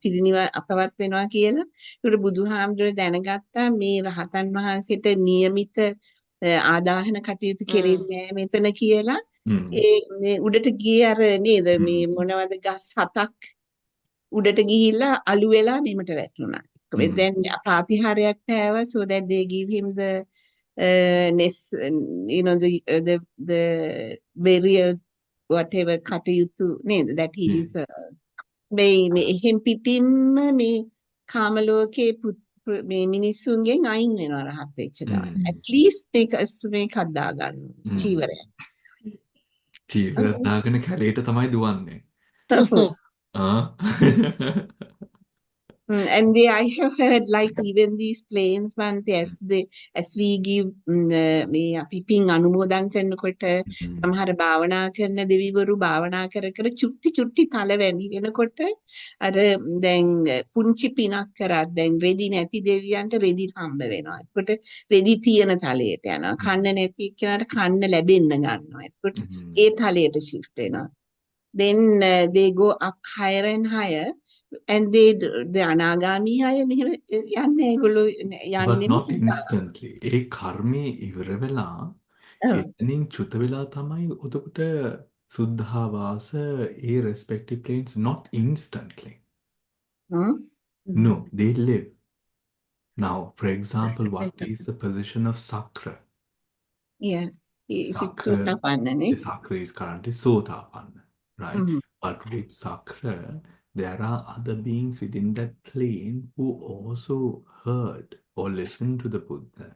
පිරිනිවන් අපවත් වෙනවා කියලා. ඒකට බුදුහාමුදුරුවෝ දැනගත්තා මේ රහතන් වහන්සේට નિયમિત ආදාහන කටයුතු කෙරෙන්නේ නැහැ මෙතන කියලා. ඒ උඩට ගියේ අර නේද මේ මොනවද ගස් 7ක් උඩට ගිහිල්ලා අලු වෙලා බිමට වැටුණා. then ප්‍රාතිහාරයක් පෑවා so that they give him the the burial whatever කටයුතු නේද that he deserved. මේ එහෙම් පිටින්ම මේ කාම ලෝකේ මේ මිනිස්සුන්ගෙන් අයින් වෙනවා රහත් වෙච්ච ගමන්. at least මේකක් දා ගන්න චීවරයක්. චීවරයක් දාගෙන කැලේට තමයි දුවන්නේ. And I have heard like even these planes as we give මේ අපි පින් අනුමෝදන් කරනකොට සමහර භාවනා කරන දෙවිවරු භාවනා කර චුට්ටි තල වැනි වෙනකොට අර දැන් පුංචි පිනක් කරත් දැන් රෙදි නැති දෙවියන්ට රෙදි හම්බ වෙනවා. එතකොට රෙදි තියෙන තලයට යනවා. කන්න නැති එක්කනට කන්න ලැබෙන්න ගන්නවා. එතකොට ඒ තලයට shift වෙනවා. Then they go up higher and higher. And the අනාගාමී අය මෙහෙම යන්නේ ඒගොල්ලෝ but යන්නේ not instantly. ඒ කර්මයේ ඉවර වෙලා එතනින් චුත වෙලා තමයි උදකට සුද්ධාවාස ඒ respective planes not instantly. No, they live. Now, for example, what is the position of Sakra? Yeah, is it Sotapanna? Sakra is currently Sotapanna, right? But with Sakra, there are other beings within that plane who also heard or listened to the Buddha,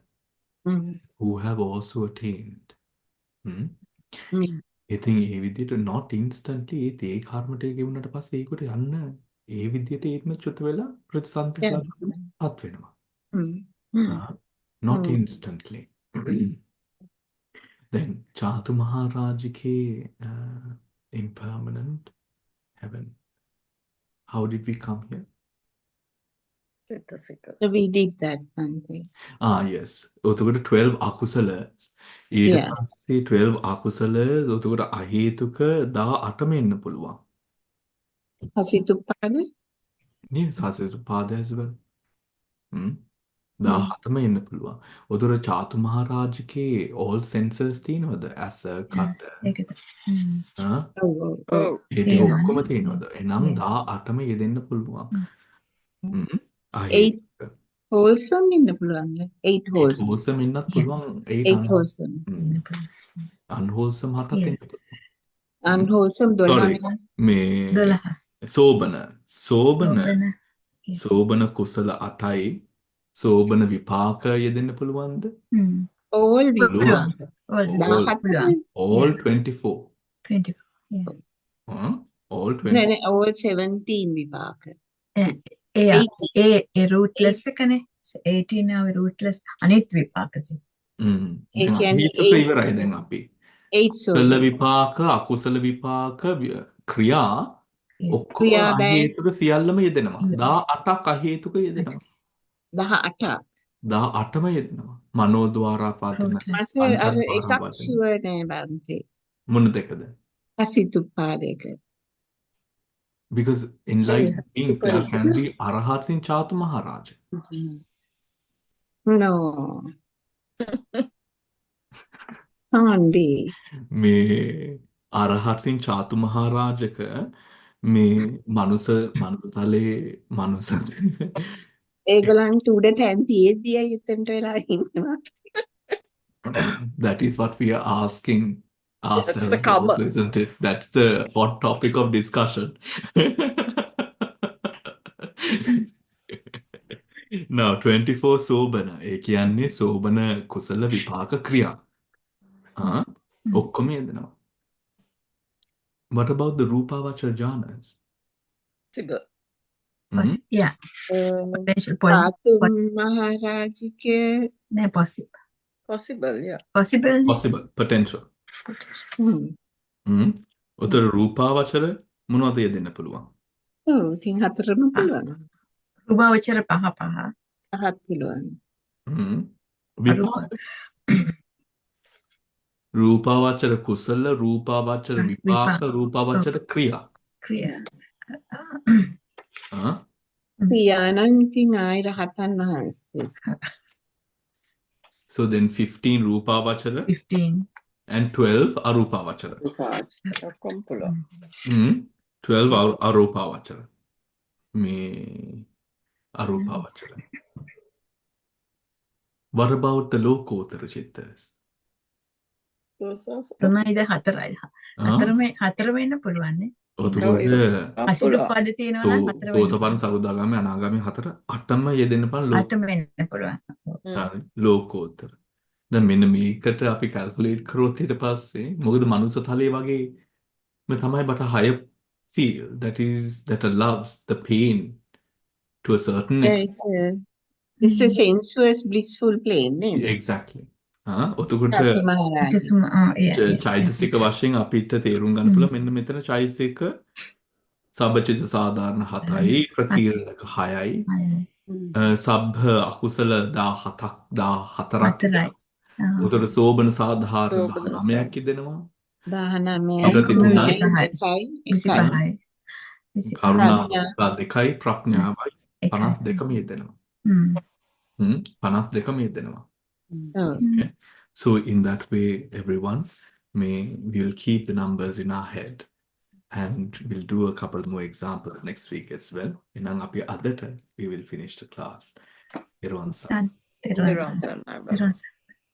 who have also attained. ඉතින් ඒ විදිහට not instantly ඒ කර්මයට ගෙවුනට පස්සේ ඒකට යන්න ඒ විදිහට ඒත්ම චුත වෙලා ප්‍රතිසන්තපත් වෙනවා. Not instantly. Then Chatu Maharajike impermanent heaven. How did we come here? So we did that one thing. Yes. ඔතකොට 12 අකුසල ඊට පස්සේ 12 අකුසල ඔතකොට අහේතුක 18ම එන්න පුළුවන්. සසිතුප්පාද? නේ සසිතුප්පාද as well. 17ම එන්න පුළුවන්. ඔතකොට චාතු මහරජකේ all senses තියෙනවද? ඇස, කට. ඒක ඔක්කොම තියෙනවද? එනම් 18ම යෙදෙන්න පුළුවන්. 8 wholesome ඉන්න පුළුවන්ද? 8 wholesome. wholesome ඉන්නත් පුළුවන් 8 wholesome. unwholesome හතත් එන්න පුළුවන්. unwholesome 12 මේ 12 සෝබන කුසල 8යි සෝබන විපාක යෙදෙන්න පුළුවන්ද? all විපාක. all 24. 24. Yeah. All No, 24. no, all 17 විපාක. ඒ rootless එකනේ. 18 ආවේ rootless අනිත් විපාකසි. ඒ කියන්නේ හේතුක ඉවරයි දැන් අපි. 8 කුසල සෝබන. විපාක, අකුසල විපාක, ක්‍රියා ඔක්කොම ක්‍රියා බෑ. අහේතුක සියල්ලම යෙදෙනවා. 18ක් අහේතුක යෙදෙනවා. 18ක්. 18ම යෙදෙනවා. මනෝද්වාරා පාතන. මට අර එකක් ෂුවර් නෑ බන්තේ. මොන දෙකද? අසිතුප්පාදයක. Because enlightened beings, there can be arahats in Chatu Maharaj. No. Can't be. මේ අරහත්සින් චාතු මහරජක මේ මනුස තලේ මනුස ඒගොල්ලන්ට උඩ තැන් තියෙද්දී අය එතනට වෙලා ඉන්නවා. that is what we are asking ourselves, the karma. isn't it? That's the hot topic of discussion. Now 24 සෝබන ඒ කියන්නේ සෝබන කුසල විපාක ක්‍රියා ඔක්කොම යෙදෙනවා. What about the Rupavachar jhanas? Possible. Yeah. චාතු මහරජික නෑ possible. Possible, yeah. Possible. Possible, potential. හ්ම්. උතර රූපාවචර මොනවද යෙදෙන්න පුළුවන්? ඔව් ඉතින් හතරම පුළුවන්. රූපාවචර පහ පහක් පුළුවන්. විපාක. රූපාවචර කුසල, රූපාවචර විපාක, රූපාවචර ක්‍රියා. ක්‍රියානම් ඉතින් ආයි රහතන් වහන්සේ. So then 15 රූපාවචර 15 and 12 අරූපාවචර. ඔක්කොම පුළුවන්. 12 අරූපාවචර. මේ අරූපාවචර. What about the lokotara chittas? තුනයිද හතරයි. හතරම එන්න පුළුවන් නේ. ඔතකොට අසිතුප්පාද තියෙනවා නම් හතරම සෝතපන්න සකදාගාමී අනාගාමී හතර අටම යෙදෙන්න පන් අටම එන්න පුළුවන්. හරි ලෝකෝත්තර. දැන් මෙන්න මේකට අපි කැල්කියුලේට් කරොත් ඊට පස්සේ මොකද මනුස්ස තලයේ වගේ මේ තමයි but a higher feel that loves the pain to a certain extent. It's a sensuous blissful plane නේද? Exactly. ඔතකොට චාතු මහරජ. චෛතසික වශයෙන් අපිට තේරුම් ගන්න පුළුවන් මෙන්න මෙතන චෛතසික සබ්බචිත සාධාරණ 7යි ප්‍රකීර්ණක 6යි සබ්බ අකුසල 14ක් උතර සෝබන සාධාරණ 19ක් ඉදෙනවා 19යි කරුණා 2යි ප්‍රඥාවයි 52ම යෙදෙනවා 52ම යෙදෙනවා. Okay. So in that way, everyone, we will keep the numbers in our head and we'll do a couple more examples next week as well. In our other time, we will finish the class. Everyone,